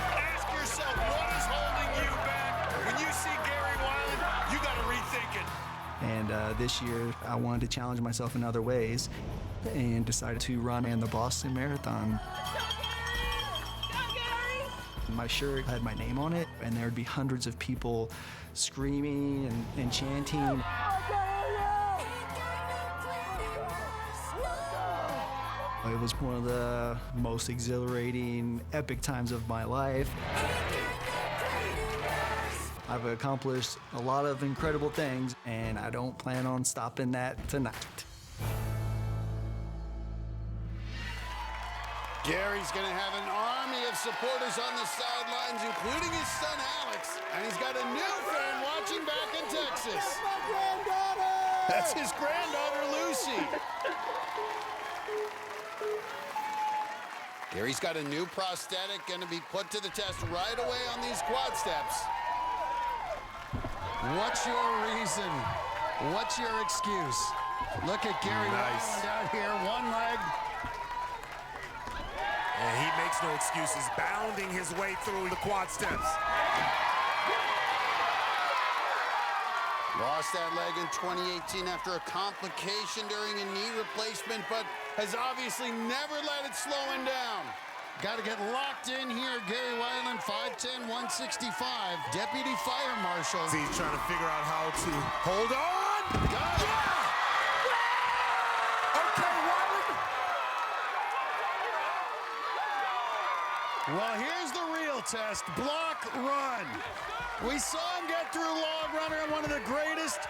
Ask yourself, what is holding you back? When you see Gary Weiland, you got to rethink it. And this year, I wanted to challenge myself in other ways. and decided to run in the Boston Marathon. My shirt had my name on it, and there would be hundreds of people screaming and chanting. It was one of the most exhilarating, epic times of my life. I've accomplished a lot of incredible things, and I don't plan on stopping that tonight. Gary's going to have an army of supporters on the sidelines, including his son Alex, and he's got a new fan watching back in Texas. That's his granddaughter, Lucy. Gary's got a new prosthetic going to be put to the test right away on these quad steps. What's your reason? What's your excuse? Look at Gary Wiseland out here, one leg. And he makes no excuses, bounding his way through the quad steps. Lost that leg in 2018 after a complication during a knee replacement, but has obviously never let it slow him down. Got to get locked in here. Gary Wiseland, 5'10", 165, Deputy Fire Marshal. He's trying to figure out how to hold on. Got it. Okay, Wiseland. Well, here's the real test, block run. We saw him get through log runner in one of the greatest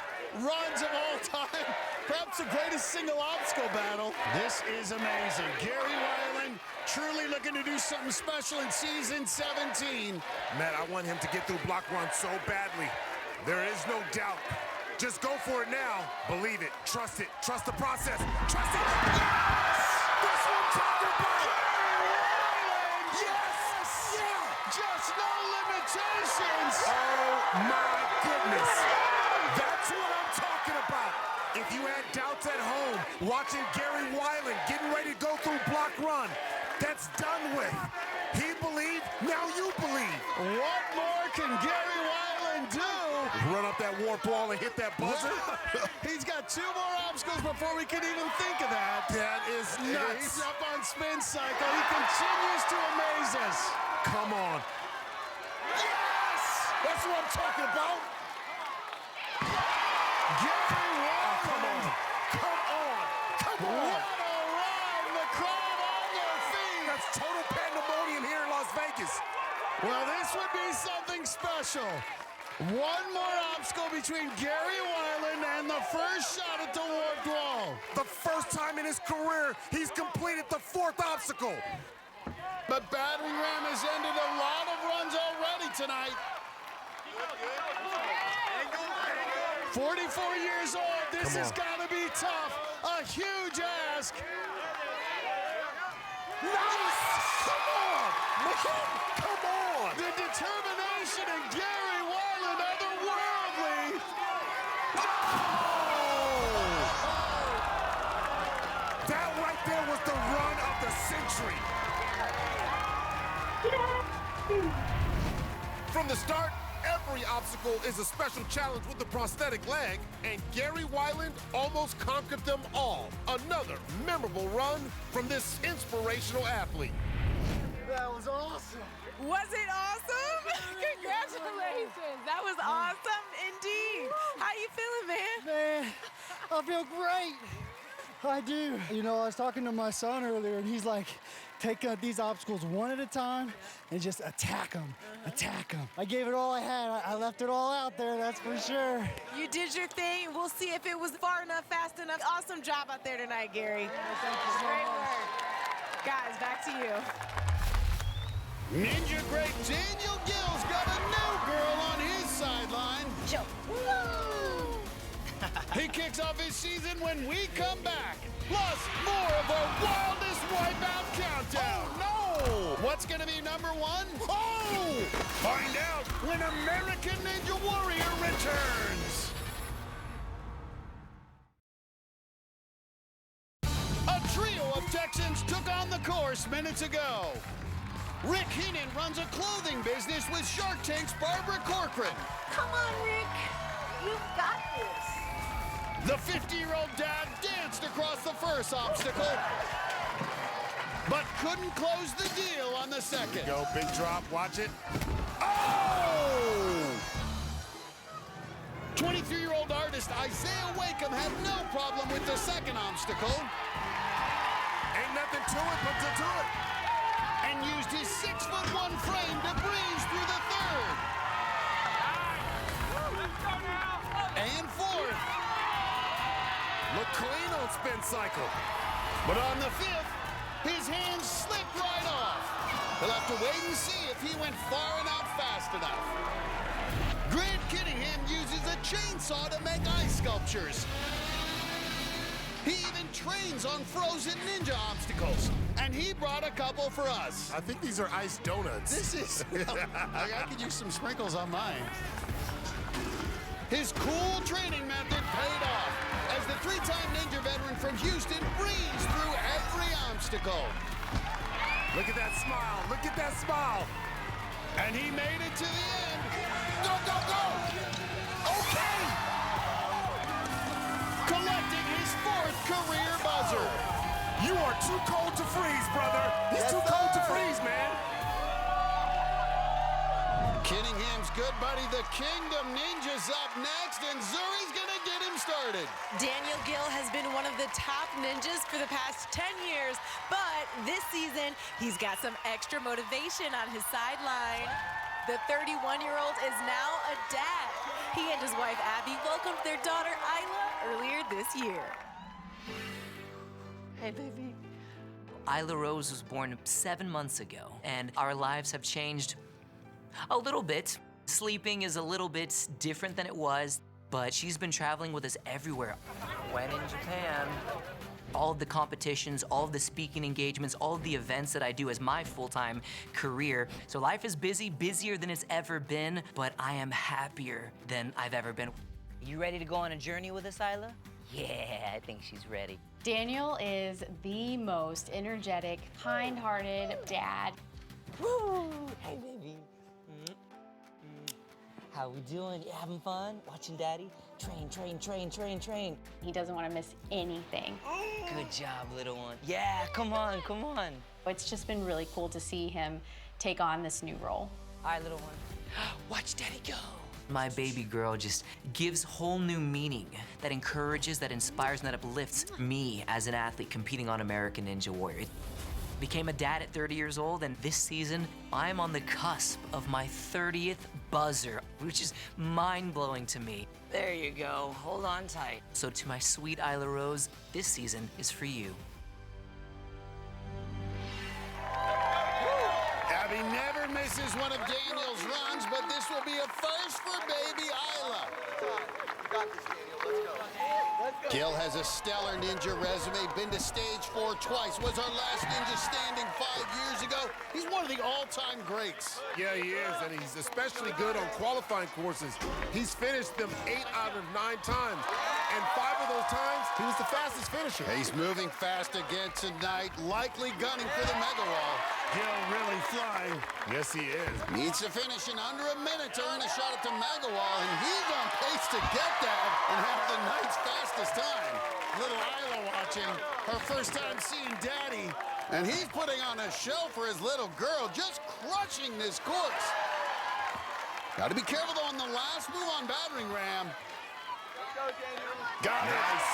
runs of all time, perhaps the greatest single obstacle battle. This is amazing. Gary Wiseland truly looking to do something special in season 17. Matt, I want him to get through block run so badly. There is no doubt. Just go for it now. Believe it. Trust it. Trust the process. Trust it. Yes! That's what I'm talking about. Yes! Yeah! Just no limitations. Oh, my goodness. That's what I'm talking about. If you had doubts at home, watching Gary Wiseland getting ready to go through block run, that's done with. He believed, now you believe. What more can Gary Wiseland do? Run up that warp wall and hit that buzzer. He's got 2 more obstacles before we can even think of that. That is nuts. He's up on spin cycle. He continues to amaze us. Come on. Yes! That's what I'm talking about. Gary Wiseland. Come on. Come on. Come on. What a ride. The crowd on their feet. That's total pandemonium here in Las Vegas. Well, this would be something special. One more obstacle between Gary Wiseland and the first shot at the warped wall. The first time in his career he's completed the 4th obstacle. But Battering Ram has ended a lot of runs already tonight. 44 years old, this has got to be tough. A huge ask. Nice! Come on! Come on! The determination in Gary Wiseland, otherworldly. Oh! That right there was the run of the century. From the start, every obstacle is a special challenge with the prosthetic leg, and Gary Wiseland almost conquered them all. Another memorable run from this inspirational athlete. That was awesome. Was it awesome? Congratulations. That was awesome indeed. How you feeling, man? Man, I feel great. I do. You know, I was talking to my son earlier, and he's like, take these obstacles one at a time and just attack them, attack them. I gave it all I had. I left it all out there, that's for sure. You did your thing. We'll see if it was far enough, fast enough. Awesome job out there tonight, Gary. Thank you so Great much. work. Guys, back to you. Ninja great Daniel Gill's got a new girl on his sideline. Joe. He kicks off his season when we come back. Plus, more of our wildest wipeout countdown. Oh, no! What's going to be number 1? Oh! Find out when American Ninja Warrior returns. A trio of Texans took on the course minutes ago. Rick Heenan runs a clothing business with Shark Tank's Barbara Corcoran. Come on, Rick. You've got this. The 50-year-old dad danced across the first obstacle, but couldn't close the deal on the second. Go, big drop, watch it. Oh! 23-year-old artist Isaiah Wakeham had no problem with the second obstacle. Ain't nothing to it but to do it. And used his 6'1" frame to breeze through the third. And fourth. Look clean on spin cycle. But on the fifth, his hands slipped right off. He'll have to wait and see if he went far enough, fast enough. Grant Kittingham uses a chainsaw to make ice sculptures. He even trains on frozen ninja obstacles. And he brought a couple for us. I think these are ice donuts. This is, I could use some sprinkles on mine. His cool training method paid off as the 3-time ninja veteran from Houston breezed through every obstacle. Look at that smile, look at that smile. And he made it to the end. Go, go, go! Okay! Collecting his 4th career buzzer. You are too cold to freeze, brother. He's too cold to freeze, man. Kinningham's good buddy, the Kingdom Ninja's up next, and Zuri's gonna get him started. Daniel Gill has been one of the top ninjas for the past 10 years, but this season, he's got some extra motivation on his sideline. The 31-year-old is now a dad. He and his wife, Abby, welcomed their daughter, Isla, earlier this year. Hey, baby. Isla Rose was born 7 months ago, and our lives have changed a little bit. Sleeping is a little bit different than it was, but she's been traveling with us everywhere. When in Japan, all of the competitions, all of the speaking engagements, all of the events that I do as my full-time career. So life is busy, busier than it's ever been, but I am happier than I've ever been. You ready to go on a journey with us, Isla? Yeah, I think she's ready. Daniel is the most energetic, kind-hearted dad. Woo! Hey, baby. How we doing? You having fun? Watching Daddy? Train, train, train, train, train. He doesn't want to miss anything. Good job, little one. Yeah, come on, come on. It's just been really cool to see him take on this new role. All right, little one. Watch Daddy go. My baby girl just gives whole new meaning that encourages, that inspires, and that uplifts me as an athlete competing on American Ninja Warrior. Became a dad at 30 years old, and this season, I'm on the cusp of my 30th buzzer, which is mind-blowing to me. There you go. Hold on tight. So to my sweet Isla Rose, this season is for you. Abby never misses one of Daniel's runs, but this will be a first for baby Isla. Gill has a stellar ninja resume, been to stage 4 twice, was our last ninja standing 5 years ago. He's one of the all-time greats. Yeah, he is, and he's especially good on qualifying courses. He's finished them 8 out of 9 times, and 5 of those times, he was the fastest finisher. He's moving fast again tonight, likely gunning for the mega wall. Gill really flying. Yes, he is. Needs to finish in under a minute to earn a shot at the mega wall, and he's on pace to get that and have the night's fastest time. Little Isla watching, her first time seeing Daddy, and he's putting on a show for his little girl, just crushing this course. Got to be careful though on the last move on battering ram. Got it. Nice.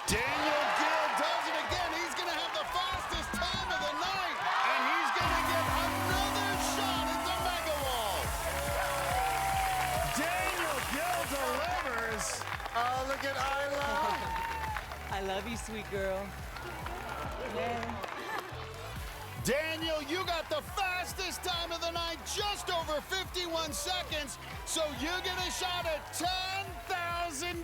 Daniel Gill does it again. He's going to have the fastest time of the night, and he's going to get another shot at the mega wall. Daniel Gill delivers. Oh, look at Isla. I love you, sweet girl. Yeah. Daniel, you got the fastest time of the night, just over 51 seconds, so you get a shot at $10,000.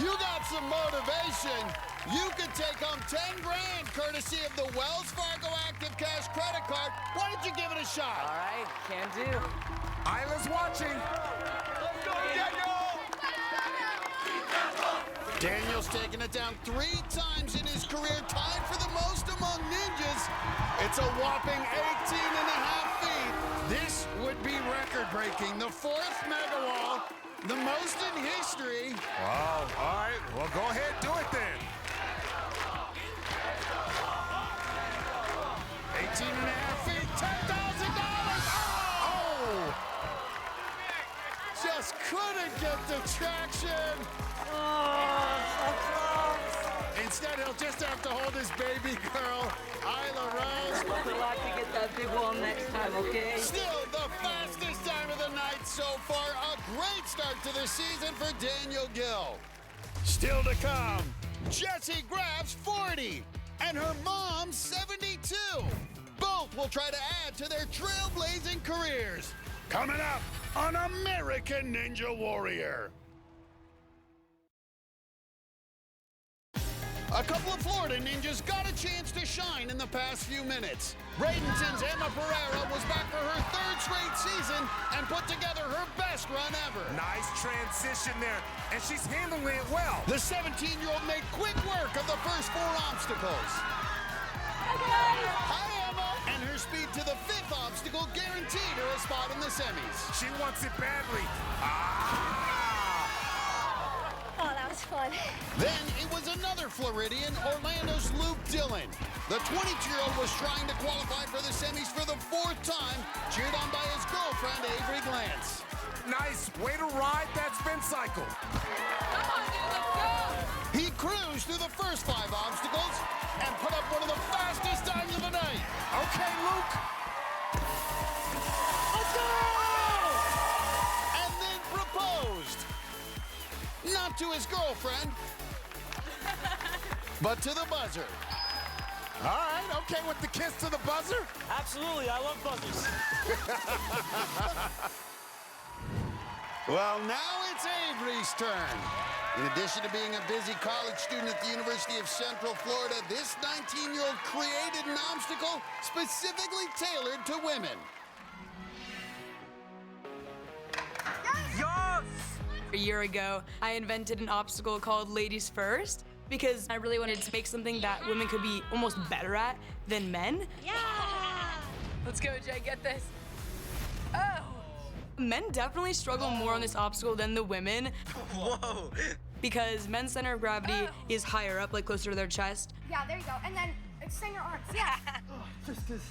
You got some motivation. You could take home 10 grand courtesy of the Wells Fargo Active Cash credit card. Why don't you give it a shot? All right, can do. Isla's watching. Let's go, Daniel! Daniel's taken it down 3 times in his career, tied for the most among ninjas. It's a whopping 18 and a half feet. This would be record-breaking. The 4th mega wall The most in history. Oh, all right. Well, go ahead, do it then. 18 and a half feet, $10,000. Oh! Just couldn't get the traction. Oh, so close. Instead, he'll just have to hold his baby girl, Isla Rose. We'll have to get that big one next time, okay? Still the fastest time of the night so far. A great start to the season for Daniel Gill. Still to come, Jessie Graff's 40 and her mom's 72. Both will try to add to their trailblazing careers. Coming up on American Ninja Warrior. A couple of Florida ninjas got a chance to shine in the past few minutes. Bradenton's Emma Pereira was back for her third straight season and put together her best run ever. Nice transition there, and she's handling it well. The 17-year-old made quick work of the first 4 obstacles. Hi, Emma! And her speed to the 5th obstacle guaranteed her a spot in the semis. She wants it badly. Oh, that was fun. Then it was another Floridian, Orlando's Luke Dillon. The 22-year-old was trying to qualify for the semis for the 4th time, cheered on by his girlfriend, Avery Glantz. Nice way to ride that spin cycle. Come on, dude, let's go. He cruised through the first 5 obstacles and put up one of the fastest times of the night. Okay, Luke. Let's go! And then proposed. Not to his girlfriend, but to the buzzer. All right, okay with the kiss to the buzzer? Absolutely, I love buzzers. Well, now it's Avery's turn. In addition to being a busy college student at the University of Central Florida, this 19-year-old created an obstacle specifically tailored to women. A year ago, I invented an obstacle called Ladies First because I really wanted to make something that women could be almost better at than men. Yeah! Let's go, Jay, get this. Oh! Men definitely struggle more on this obstacle than the women. Whoa! Because men's center of gravity is higher up, like closer to their chest. Yeah, there you go. And then extend your arms. Yeah.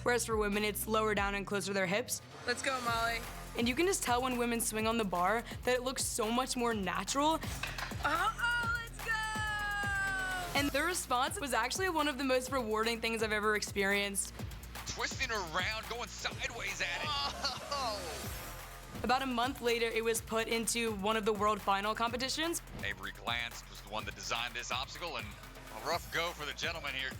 Whereas for women, it's lower down and closer to their hips. Let's go, Molly. And you can just tell when women swing on the bar that it looks so much more natural. Let's go! And their response was actually one of the most rewarding things I've ever experienced. Twisting around, going sideways at it. Oh. About a month later, it was put into one of the world final competitions. Avery Glantz was the one that designed this obstacle, and a rough go for the gentleman here.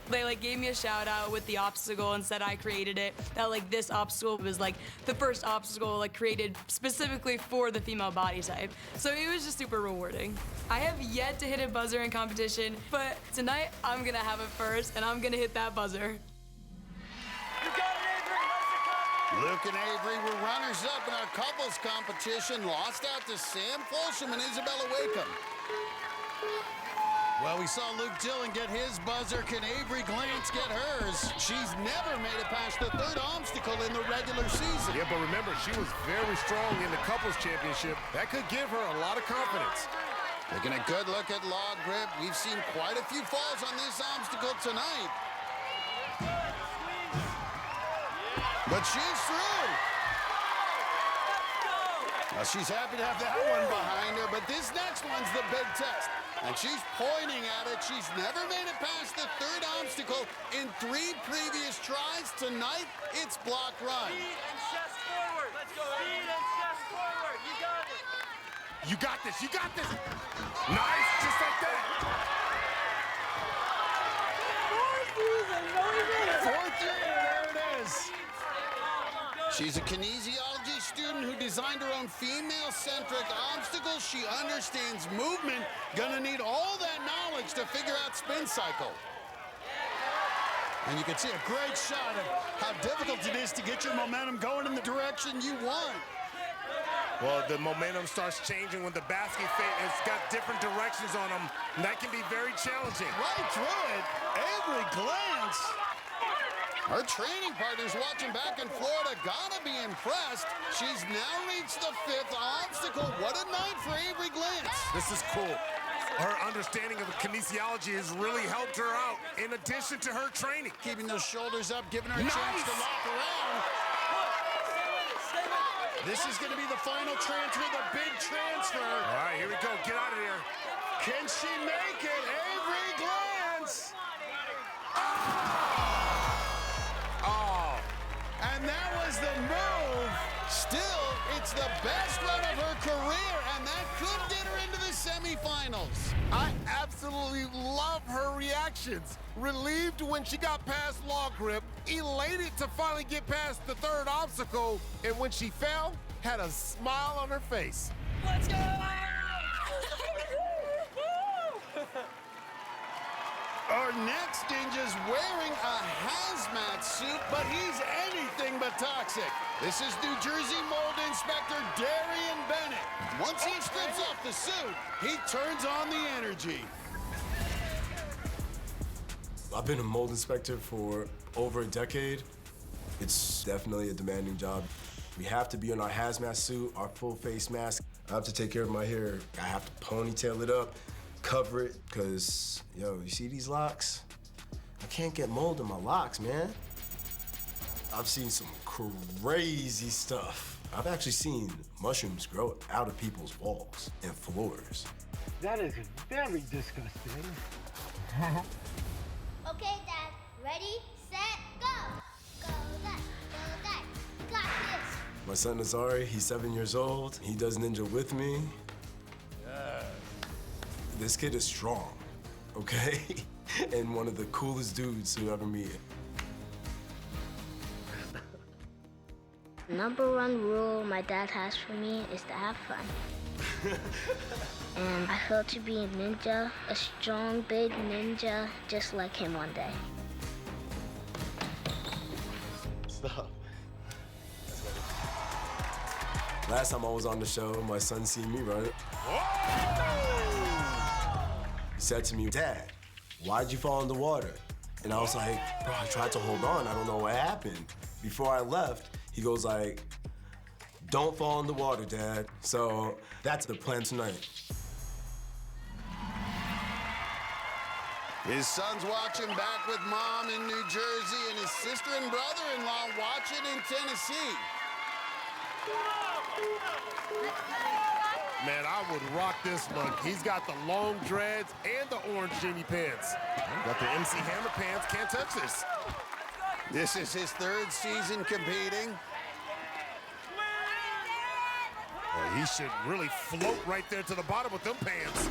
They gave me a shout out with the obstacle and said I created it. That this obstacle was the first obstacle created specifically for the female body type. So it was just super rewarding. I have yet to hit a buzzer in competition, but tonight I'm gonna have it first and I'm gonna hit that buzzer. You got it, Avery. Nice Luke and Avery were runners-up in our couples competition, lost out to Sam Folsham and Isabella Wakeham. Well, we saw Luke Dillon get his buzzer. Can Avery Glantz get hers? She's never made it past the 3rd obstacle in the regular season. Yeah, but remember, she was very strong in the couples championship. That could give her a lot of confidence. Taking a good look at log grip. We've seen quite a few falls on this obstacle tonight. But she's through. Well, she's happy to have that one behind her, but this next one's the big test. And she's pointing at it. She's never made it past the 3rd obstacle in 3 previous tries. Tonight, it's block run. Speed and chest forward. Let's go. Speed and chest forward. You got it. You got this. You got this. Nice, just like that. 4th year, there it is. She's a kinesiology student who designed her own female-centric obstacles. She understands movement. Gonna need all that knowledge to figure out spin cycle. And you can see a great shot of how difficult it is to get your momentum going in the direction you want. Well, the momentum starts changing when the basket has got different directions on them. And that can be very challenging. Right through it, Avery Glantz. Her training partners watching back in Florida gotta be impressed. She's now reached the 5th obstacle. What a night for Avery Glantz. This is cool. Her understanding of kinesiology has really helped her out, in addition to her training. Keeping those shoulders up, giving her a chance to lock around. This is going to be the final transfer, the big transfer. All right, here we go. Get out of here. Can she make it? Avery Glantz. Oh. And that was the move. Still, it's the best run of her career, and that could get her into the semifinals. I absolutely love her reactions. Relieved when she got past Law Grip, elated to finally get past the 3rd obstacle, and when she fell, had a smile on her face. Let's go! Our next ninja's wearing a hazmat suit, but he's anything but toxic. This is New Jersey mold inspector Darian Bennett. Once he strips off the suit, he turns on the energy. I've been a mold inspector for over a decade. It's definitely a demanding job. We have to be in our hazmat suit, our full face mask. I have to take care of my hair. I have to ponytail it up, cover it, because, yo, you see these locks? I can't get mold in my locks, man. I've seen some crazy stuff. I've actually seen mushrooms grow out of people's walls and floors. That is very disgusting. Okay, Dad. Ready, set, go. Go, Dad. Go, Dad. Got this. My son Azari, he's 7 years old. He does ninja with me. This kid is strong, okay? And one of the coolest dudes who ever meet. Number one rule my dad has for me is to have fun. And I hope to be a ninja, a strong, big ninja, just like him one day. Stop. Last time I was on the show, my son seen me run it. He said to me, "Dad, why'd you fall in the water?" And I was like, "Bro, I tried to hold on. I don't know what happened." Before I left, he goes like, "Don't fall in the water, Dad." So that's the plan tonight. His son's watching back with Mom in New Jersey and his sister and brother-in-law watching in Tennessee. Man, I would rock this look. He's got the long dreads and the orange genie pants. Got the MC Hammer pants, can't touch this. This is his 3rd season competing. Well, he should really float right there to the bottom with them pants.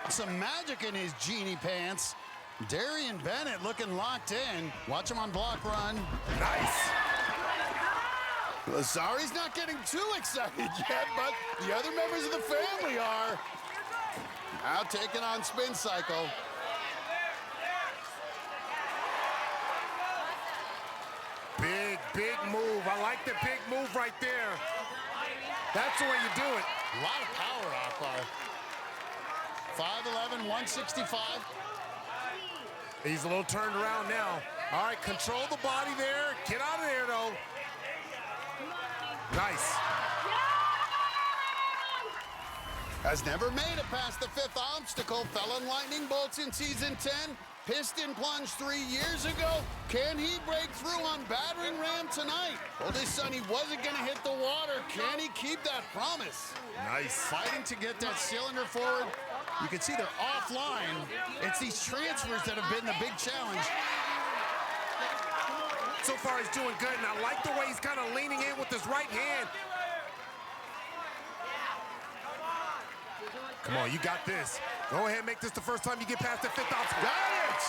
Some magic in his genie pants. Darian Bennett looking locked in. Watch him on block run. Nice. Lazari's not getting too excited yet, but the other members of the family are. Now taking on spin cycle. Big move. I like the big move right there. That's the way you do it. A lot of power, Akbar. 5'11", 165. He's a little turned around now. All right, control the body there. Get out of there, though. Nice. Has never made it past the 5th obstacle. Fell in lightning bolts in season 10. Piston plunge 3 years ago. Can he break through on battering ram tonight? Told his son he wasn't going to hit the water. Can he keep that promise? Nice. Fighting to get that cylinder forward. You can see they're offline. It's these transfers that have been the big challenge. So far, he's doing good, and I like the way he's kind of leaning in with his right hand. Come on, you got this. Go ahead, make this the first time you get past the 5th obstacle. Got it!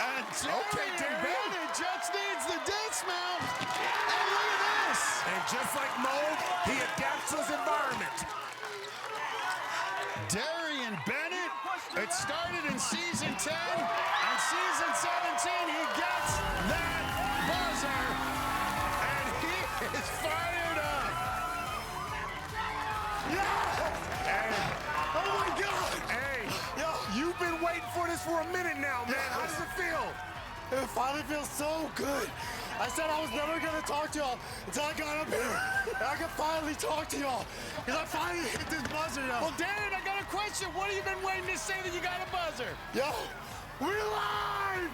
And Darian Bennett just needs the dismount. And look at this! And just like mold, he adapts to his environment. Darian Bennett, it started in season 10, and season 17, he gets that buzzer, and he is fired up. Yeah! Hey. Oh my God! Hey, yo, you've been this for a minute now, man. How does it feel? It finally feels so good. I said I was never gonna talk to y'all until I got up here. And I can finally talk to y'all. Because I finally hit this buzzer, yo. Well, Darren, I got a question. What have you been waiting to say that you got a buzzer? Yo, we're live!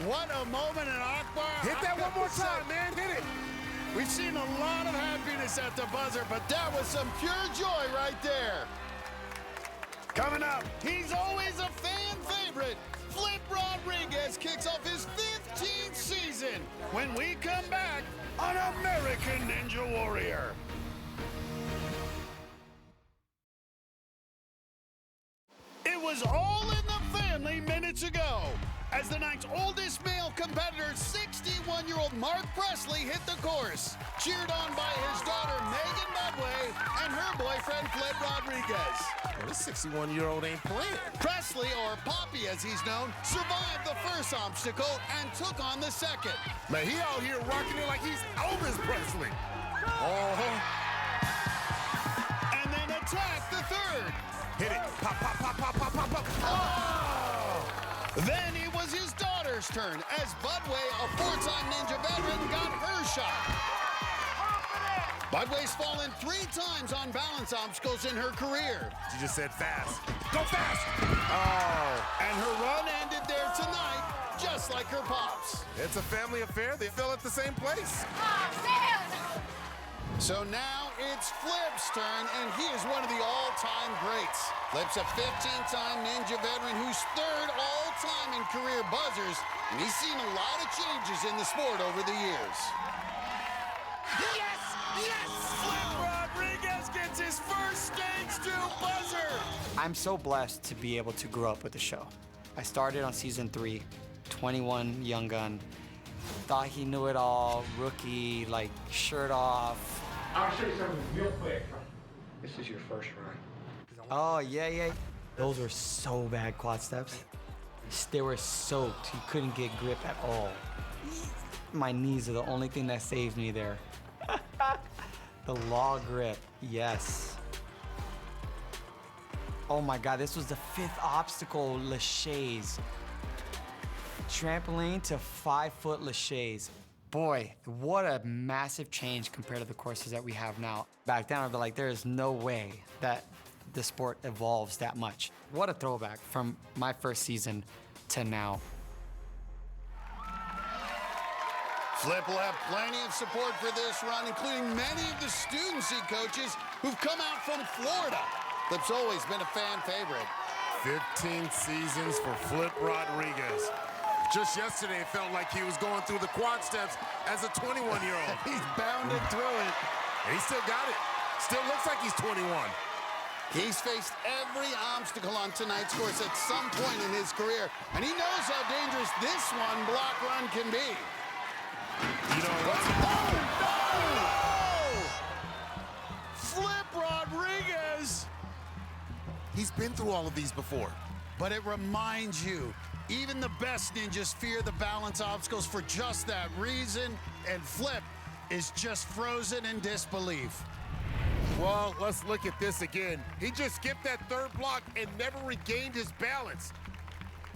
What a moment in Akbar. Hit that one more time, man. Hit it. We've seen a lot of happiness at the buzzer, but that was some pure joy right there. Coming up, he's always a fan favorite. Flip Rodriguez kicks off his 15th season when we come back on American Ninja Warrior. It was all in the family minutes ago as the night's oldest male competitor, 61-year-old Mark Presley, hit the course, cheered on by his daughter Megan Budway and her boyfriend Flip Rodriguez. Well, this 61-year-old ain't playing. Presley, or Poppy as he's known, survived the first obstacle and took on the second. Man, he out here rocking it like he's Elvis Presley. Oh. And then attacked the third. Hit it. Pop, pop, pop, pop, pop, pop, pop. Oh! Then it was his daughter's turn as Budway, a four-time Ninja veteran, got her shot. Budway's fallen 3 times on balance obstacles in her career. She just said fast. Go fast! Oh. And her run ended there tonight, just like her pops. It's a family affair. They fell at the same place. Oh, man! So now it's Flip's turn, and he is one of the all-time greats. Flip's a 15-time Ninja veteran who's 3rd all-time in career buzzers, and he's seen a lot of changes in the sport over the years. Yes! Yes! Flip Rodriguez gets his first Stage 2 buzzer! I'm so blessed to be able to grow up with the show. I started on season 3, 21 young gun. Thought he knew it all, rookie, like shirt off. I'll show you something real quick. This is your first run. Oh, yeah. Those were so bad quad steps. They were soaked. You couldn't get grip at all. My knees are the only thing that saved me there. The law grip, yes. Oh my God, this was the 5th obstacle, Lachaise. Trampoline to 5-foot Lachaise. Boy, what a massive change compared to the courses that we have now. Back then, I'd be like, there is no way that the sport evolves that much. What a throwback from my first season to now. Flip will have plenty of support for this run, including many of the students he coaches who've come out from Florida. Flip's always been a fan favorite. 15 seasons for Flip Rodriguez. Just yesterday, it felt like he was going through the quad steps as a 21-year-old. He's bounded through it. And he still got it. Still looks like he's 21. He's faced every obstacle on tonight's course at some point in his career, and he knows how dangerous this one block run can be. You know what? Oh, no! Flip Rodriguez! He's been through all of these before. But it reminds you, even the best ninjas fear the balance obstacles for just that reason, and Flip is just frozen in disbelief. Well, let's look at this again. He just skipped that 3rd block and never regained his balance.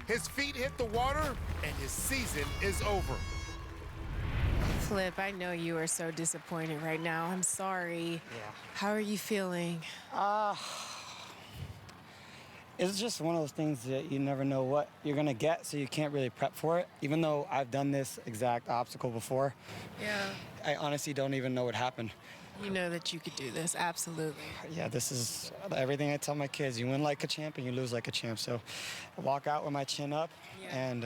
His feet hit the water, and his season is over. Flip, I know you are so disappointed right now. I'm sorry. Yeah. How are you feeling? It's just one of those things that you never know what you're gonna get, so you can't really prep for it. Even though I've done this exact obstacle before, Yeah. I honestly don't even know what happened. You know that you could do this, absolutely. Yeah, this is everything I tell my kids. You win like a champ and you lose like a champ. So I walk out with my chin up and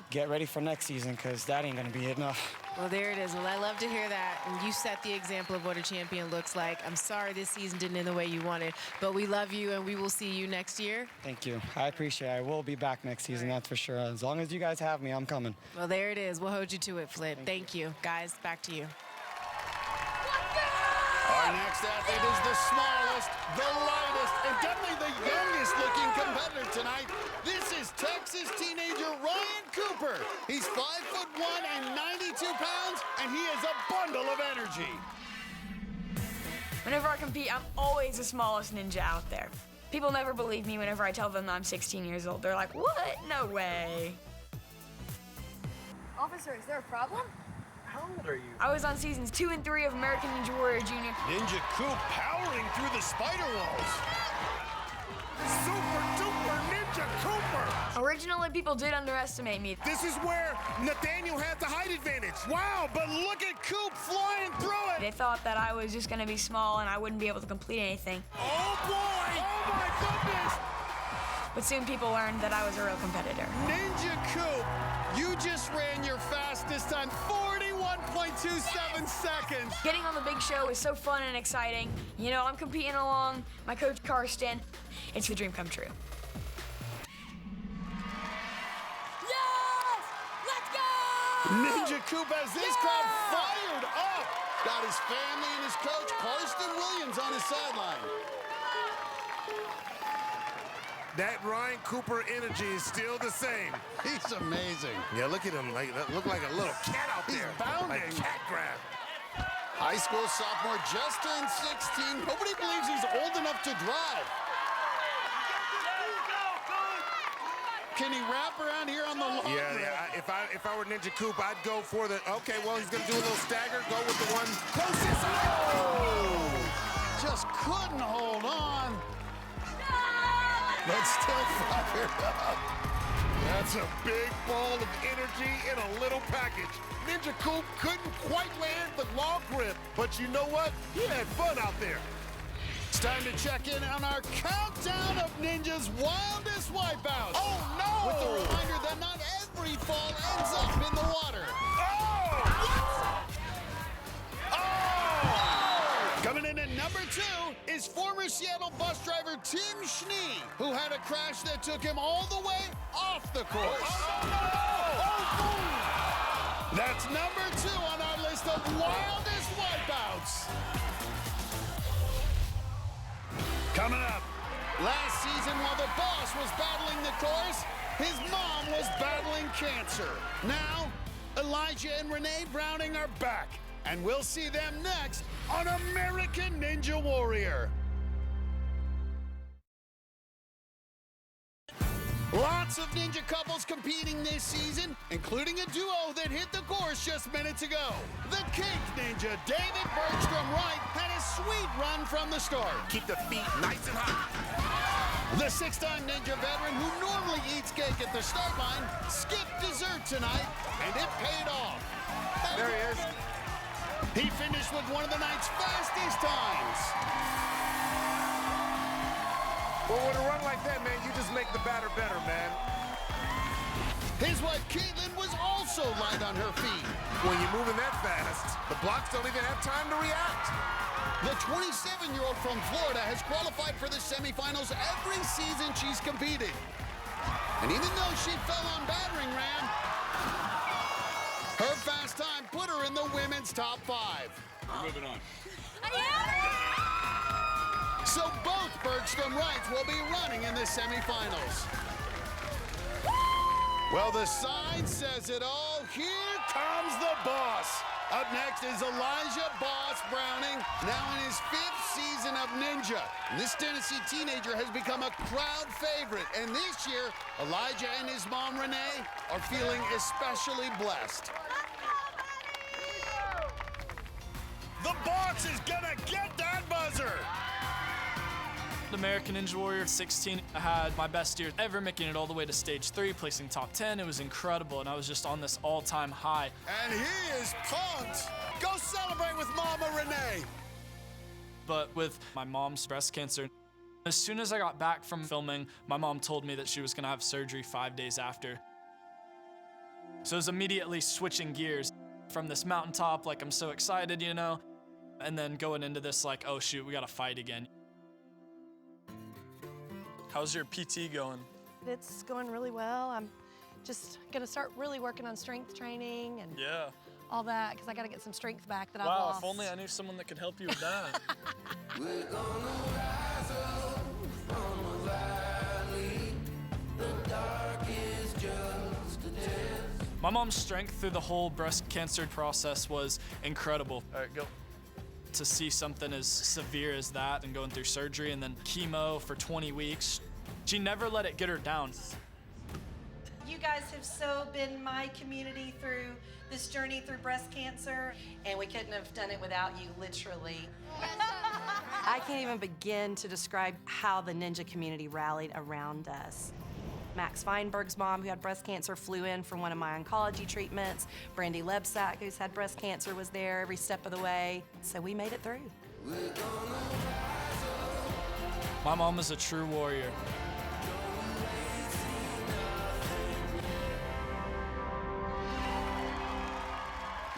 get ready for next season, because that ain't gonna be enough. Well, there it is. Well, I love to hear that. And you set the example of what a champion looks like. I'm sorry this season didn't end the way you wanted, but we love you and we will see you next year. Thank you. I appreciate it. I will be back next season, that's for sure. As long as you guys have me, I'm coming. Well, there it is. We'll hold you to it, Flip. Thank you. Guys, back to you. Our next athlete is the smallest, the lightest, and definitely the youngest looking competitor tonight. This is is Texas teenager Ryan Cooper. He's 5'1" and 92 pounds, and he is a bundle of energy. Whenever I compete, I'm always the smallest ninja out there. People never believe me whenever I tell them I'm 16 years old. They're like, what? No way. Officer, is there a problem? How old are you? I was on seasons 2 and 3 of American Ninja Warrior Jr. Ninja Coop powering through the spider walls. Super duper Ninja Cooper! Originally, people did underestimate me. This is where Nathaniel has the height advantage. Wow, but look at Coop flying through it. They thought that I was just gonna be small and I wouldn't be able to complete anything. Oh boy! Oh my goodness! But soon people learned that I was a real competitor. Ninja Coop, you just ran your fastest time, 41.27 seconds. Getting on the big show is so fun and exciting. You know, I'm competing along my coach, Karsten. It's a dream come true. Yes! Let's go! Ninja Coop has this crowd fired up. Got his family and his coach, Karsten Williams, on his sideline. That Ryan Cooper energy is still the same. He's amazing. Yeah, look at him. Look like a little cat out there. He's bounding. Like cat grab. High school sophomore, just turned 16. Nobody believes he's old enough to drive. Can he wrap around here on the long Yeah. If I were Ninja Coop, I'd go for the. Okay, well he's gonna do a little stagger. Go with the one closest. Oh! Just couldn't hold on. But still fired up. That's a big ball of energy in a little package. Ninja Coop couldn't quite land the long grip, but you know what? He had fun out there. It's time to check in on our countdown of Ninja's wildest wipeouts. Oh, no! With the reminder that not every fall ends up in the water. Coming in at number 2 is former Seattle bus driver Tim Schnee, who had a crash that took him all the way off the course. That's number 2 on our list of wildest wipeouts. Coming up, last season while the boss was battling the course, his mom was battling cancer. Now, Elijah and Renee Browning are back, and we'll see them next on American Ninja Warrior. Lots of ninja couples competing this season, including a duo that hit the course just minutes ago. The Cake Ninja, David Bergstrom Wright, had a sweet run from the start. Keep the feet nice and hot. The 6-time Ninja veteran who normally eats cake at the start line skipped dessert tonight, and it paid off. There he is. He finished with one of the night's fastest times. Well, with a run like that, man, you just make the batter better, man. His wife, Caitlin, was also light on her feet. When you're moving that fast, the blocks don't even have time to react. The 27-year-old from Florida has qualified for the semifinals every season she's competed. And even though she fell on battering ram, her fast time put her in the women's top 5. We're moving on. So both Bergstrom Wrights will be running in the semifinals. Well, the sign says it all. Here comes the boss. Up next is Elijah Boss Browning, now in his 5th season of Ninja. And this Tennessee teenager has become a crowd favorite. And this year, Elijah and his mom, Renee, are feeling especially blessed. The boss is gonna get that buzzer. American Ninja Warrior 16, I had my best year ever, making it all the way to stage 3, placing top 10. It was incredible, and I was just on this all-time high. And he is pumped. Go celebrate with Mama Renee. But with my mom's breast cancer, as soon as I got back from filming, my mom told me that she was gonna have surgery 5 days after. So it was immediately switching gears from this mountaintop, like I'm so excited, you know, and then going into this like, oh shoot, we gotta fight again. How's your PT going? It's going really well. I'm just gonna start really working on strength training and all that, because I gotta get some strength back that I've lost. Wow, if only I knew someone that could help you with that. We're gonna rise up from the valley, the dark My mom's strength through the whole breast cancer process was incredible. All right, go. To see something as severe as that and going through surgery and then chemo for 20 weeks, she never let it get her down. You guys have so been my community through this journey through breast cancer, and we couldn't have done it without you, literally. I can't even begin to describe how the Ninja community rallied around us. Max Feinberg's mom, who had breast cancer, flew in for one of my oncology treatments. Brandy Lebsack, who's had breast cancer, was there every step of the way. So we made it through. My mom is a true warrior.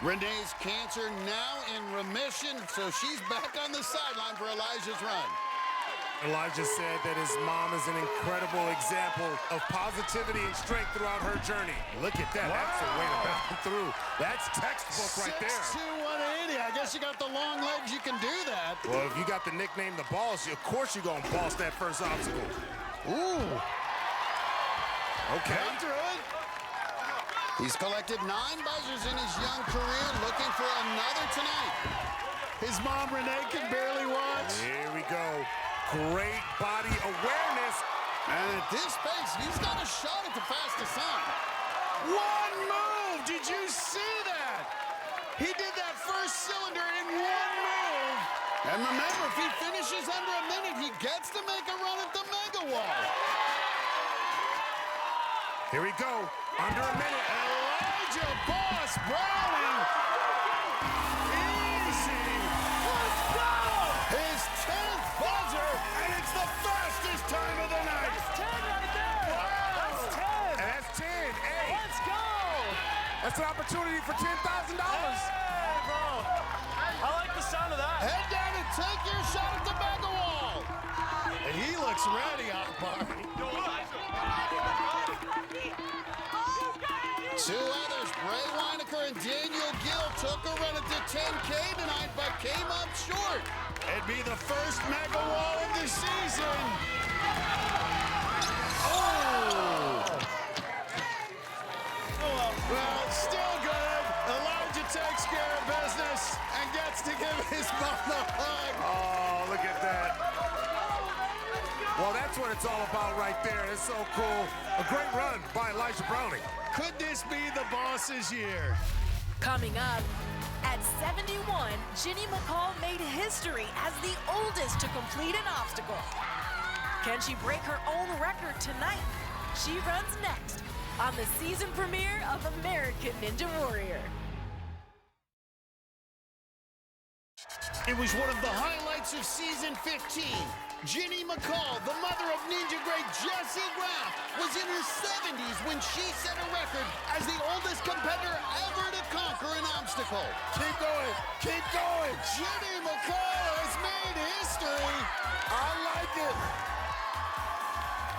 Renee's cancer now in remission, so she's back on the sideline for Elijah's run. Elijah said that his mom is an incredible example of positivity and strength throughout her journey. Look at that. Wow. That's the way to bounce through. That's textbook right there. 6'2", 180. I guess you got the long legs, you can do that. Well, if you got the nickname the Boss, of course you're going to boss that first obstacle. Ooh. Okay. Come through it. He's collected 9 buzzers in his young career, looking for another tonight. His mom, Renee, can barely watch. Here we go. Great body awareness. And at this pace, he's got a shot at the fastest time. One move! Did you see that? He did that first cylinder in one move. And remember, if he finishes under a minute, he gets to make a run at the Mega Wall. Here we go. Under a minute. Elijah Boss Browning. Easy. Let's go! His 10th buzzer, and it's the fastest time of the night. That's 10 right there. Wow. That's 10. And that's 10. Hey. Let's go. That's an opportunity for $10,000. Hey, bro. I like the sound of that. Head down and take your shot at the Mega Wall. And he looks ready, Akbar. Two others, Bray Weinecker and Daniel Gill, took a run at the 10K tonight, but came up short. It'd be the first Mega Wall of the season. Oh! Well, still good. Elijah takes care of business and gets to give his mom a hug. Oh, look at that. Well, that's what it's all about right there. It's so cool. A great run by Elijah Browning. Could this be the boss's year? Coming up, at 71, Ginny McCall made history as the oldest to complete an obstacle. Can she break her own record tonight? She runs next on the season premiere of American Ninja Warrior. It was one of the highlights of season 15. Ginny McCall, the mother of Ninja great Jesse Graff, was in her 70s when she set a record as the oldest competitor ever to conquer an obstacle. Keep going. Keep going. Ginny McCall has made history. I like it.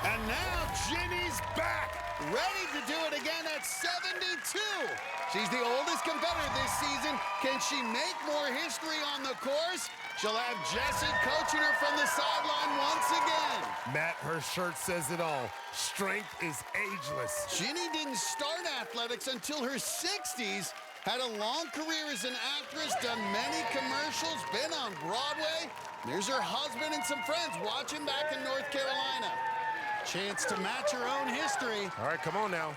And now Ginny's back, ready to do it again at 72. She's the oldest competitor this season. Can she make more history on the course? She'll have Jesse coaching her from the sideline once again. Matt, her shirt says it all. Strength is ageless. Ginny didn't start athletics until her 60s. Had a long career as an actress, done many commercials, been on Broadway. There's her husband and some friends watching back in North Carolina. Chance to match her own history. All right, come on now.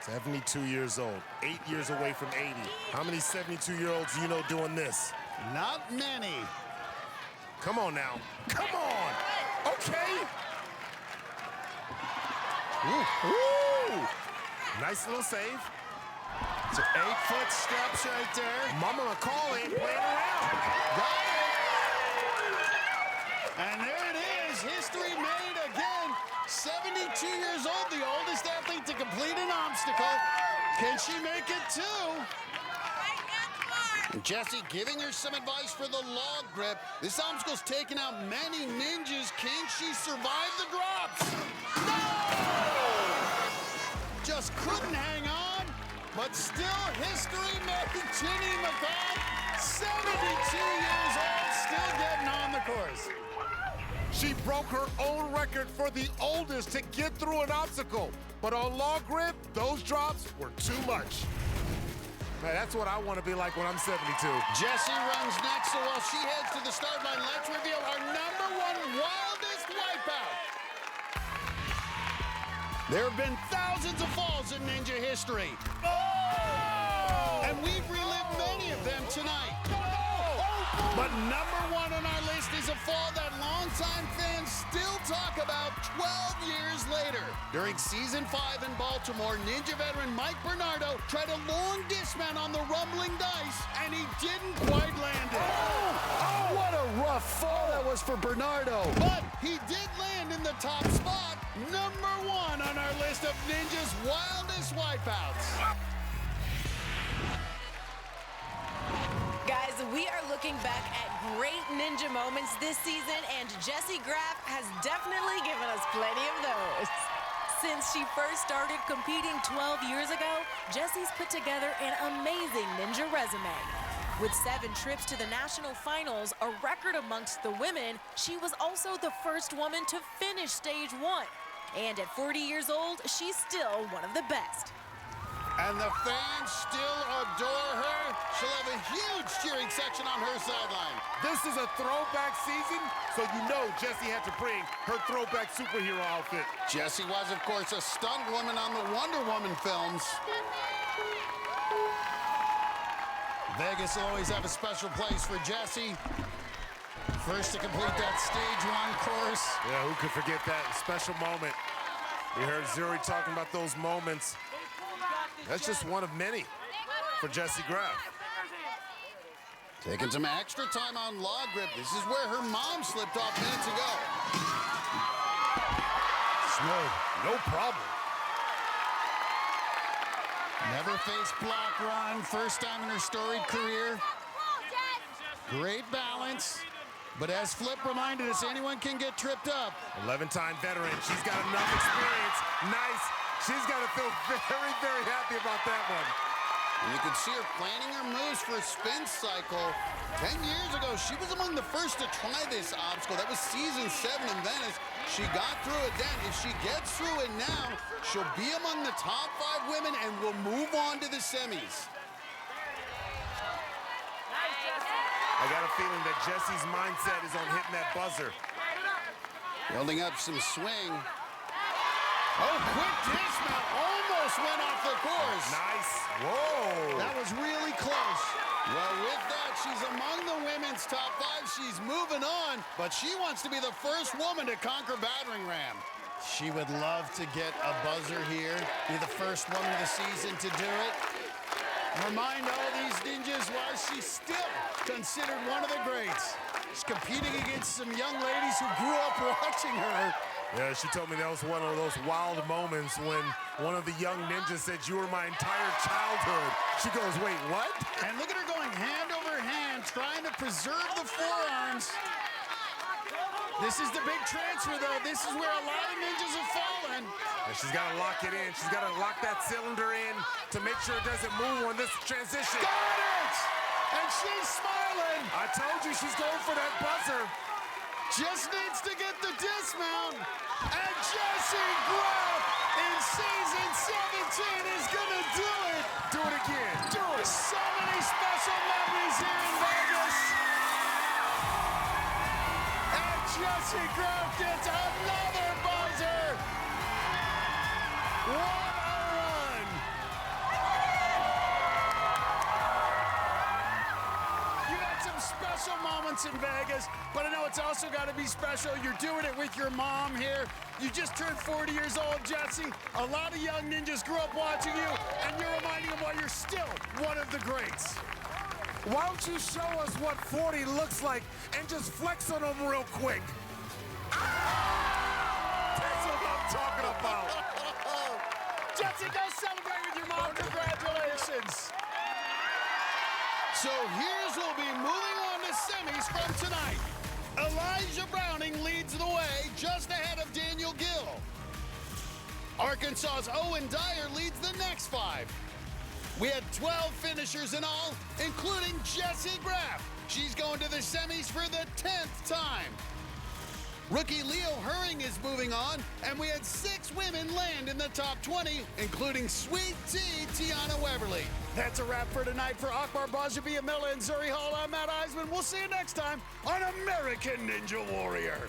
72 years old, 8 years away from 80. How many 72-year-olds do you know doing this? Not many. Come on now. Come on. Okay. Ooh. Ooh. Nice little save. It's 8-foot steps right there. Mama McCall ain't playing around. Got it. And there it is. History made again. 72 years old, the oldest athlete to complete an obstacle. Can she make it too? And Jesse giving her some advice for the log grip. This obstacle's taken out many ninjas. Can she survive the drops? No! Just couldn't hang on, but still history made. Ginny McCall, 72 years old, still getting on the course. She broke her own record for the oldest to get through an obstacle. But on log grip, those drops were too much. Man, that's what I want to be like when I'm 72. Jessie runs next, so while she heads to the start line, let's reveal our #1 wildest wipeout. There have been thousands of falls in ninja history. And we've relived many of them tonight. But #1 on our list is a fall that longtime fans still talk about 12 years later. During Season 5 in Baltimore, Ninja veteran Mike Bernardo tried a long dismount on the rumbling dice, and he didn't quite land it. What a rough fall that was for Bernardo. But he did land in the top spot, #1 on our list of Ninja's wildest wipeouts. Guys, we are looking back at great ninja moments this season, and Jessie Graff has definitely given us plenty of those. Since she first started competing 12 years ago, Jessie's put together an amazing ninja resume. With 7 trips to the national finals, a record amongst the women, she was also the first woman to finish stage 1. And at 40 years old, she's still one of the best. And the fans still adore her. She'll have a huge cheering section on her sideline. This is a throwback season, so you know Jessie had to bring her throwback superhero outfit. Jessie was, of course, a stunt woman on the Wonder Woman films. Vegas will always have a special place for Jessie. First to complete that stage 1 course. Yeah, who could forget that special moment? We heard Zuri talking about those moments. That's just one of many for Jessie Graff. Taking some extra time on log grip. This is where her mom slipped off minutes ago. Smooth, no problem. Never faced block run, first time in her storied career. Great balance, but as Flip reminded us, anyone can get tripped up. 11-time veteran, she's got enough experience. Nice. She's got to feel very, very happy about that one. And you can see her planning her moves for a spin cycle. 10 years ago, she was among the first to try this obstacle. That was Season 7 in Venice. She got through it then. If she gets through it now, she'll be among the top 5 women and will move on to the semis. I got a feeling that Jessie's mindset is on hitting that buzzer. Building up some swing. Oh, quick dismount. Almost went off the course. Nice. Whoa. That was really close. Well, with that, she's among the women's top 5. She's moving on, but she wants to be the first woman to conquer battering ram. She would love to get a buzzer here, be the first woman of the season to do it. Remind all these ninjas why she's still considered one of the greats. She's competing against some young ladies who grew up watching her. Yeah, she told me that was one of those wild moments when one of the young ninjas said, "You were my entire childhood." She goes, "Wait, what?" And look at her going hand over hand, trying to preserve the forearms. This is the big transfer, though. This is where a lot of ninjas have fallen. And she's got to lock it in. She's got to lock that cylinder in to make sure it doesn't move on this transition. Got it! And she's smiling. I told you she's going for that buzzer. Just needs to get the dismount. And Jessie Graff in Season 17 is going to do it. Do it again. Do it. So many special memories here in Vegas. And Jessie Graff gets another buzzer. What a run. You got some special moments in Vegas, but I know it's also got to be special. You're doing it with your mom here. You just turned 40 years old, Jessie. A lot of young ninjas grew up watching you, and you're reminding them why you're still one of the greats. Why don't you show us what 40 looks like and just flex on them real quick? That's what I'm talking about. Jessie, go celebrate with your mom. Congratulations. So here's who'll be moving on to semis from tonight. Elijah Browning leads the way just ahead of Daniel Gill. Arkansas's Owen Dyer leads the next 5. We had 12 finishers in all, including Jessie Graff. She's going to the semis for the 10th time. Rookie Leo Herring is moving on, and we had 6 women land in the top 20, including Sweet Tea Tiana Weberly. That's a wrap for tonight. For Akbar Bajabi, Amela, and Zuri Hall, I'm Matt Eisman. We'll see you next time on American Ninja Warrior.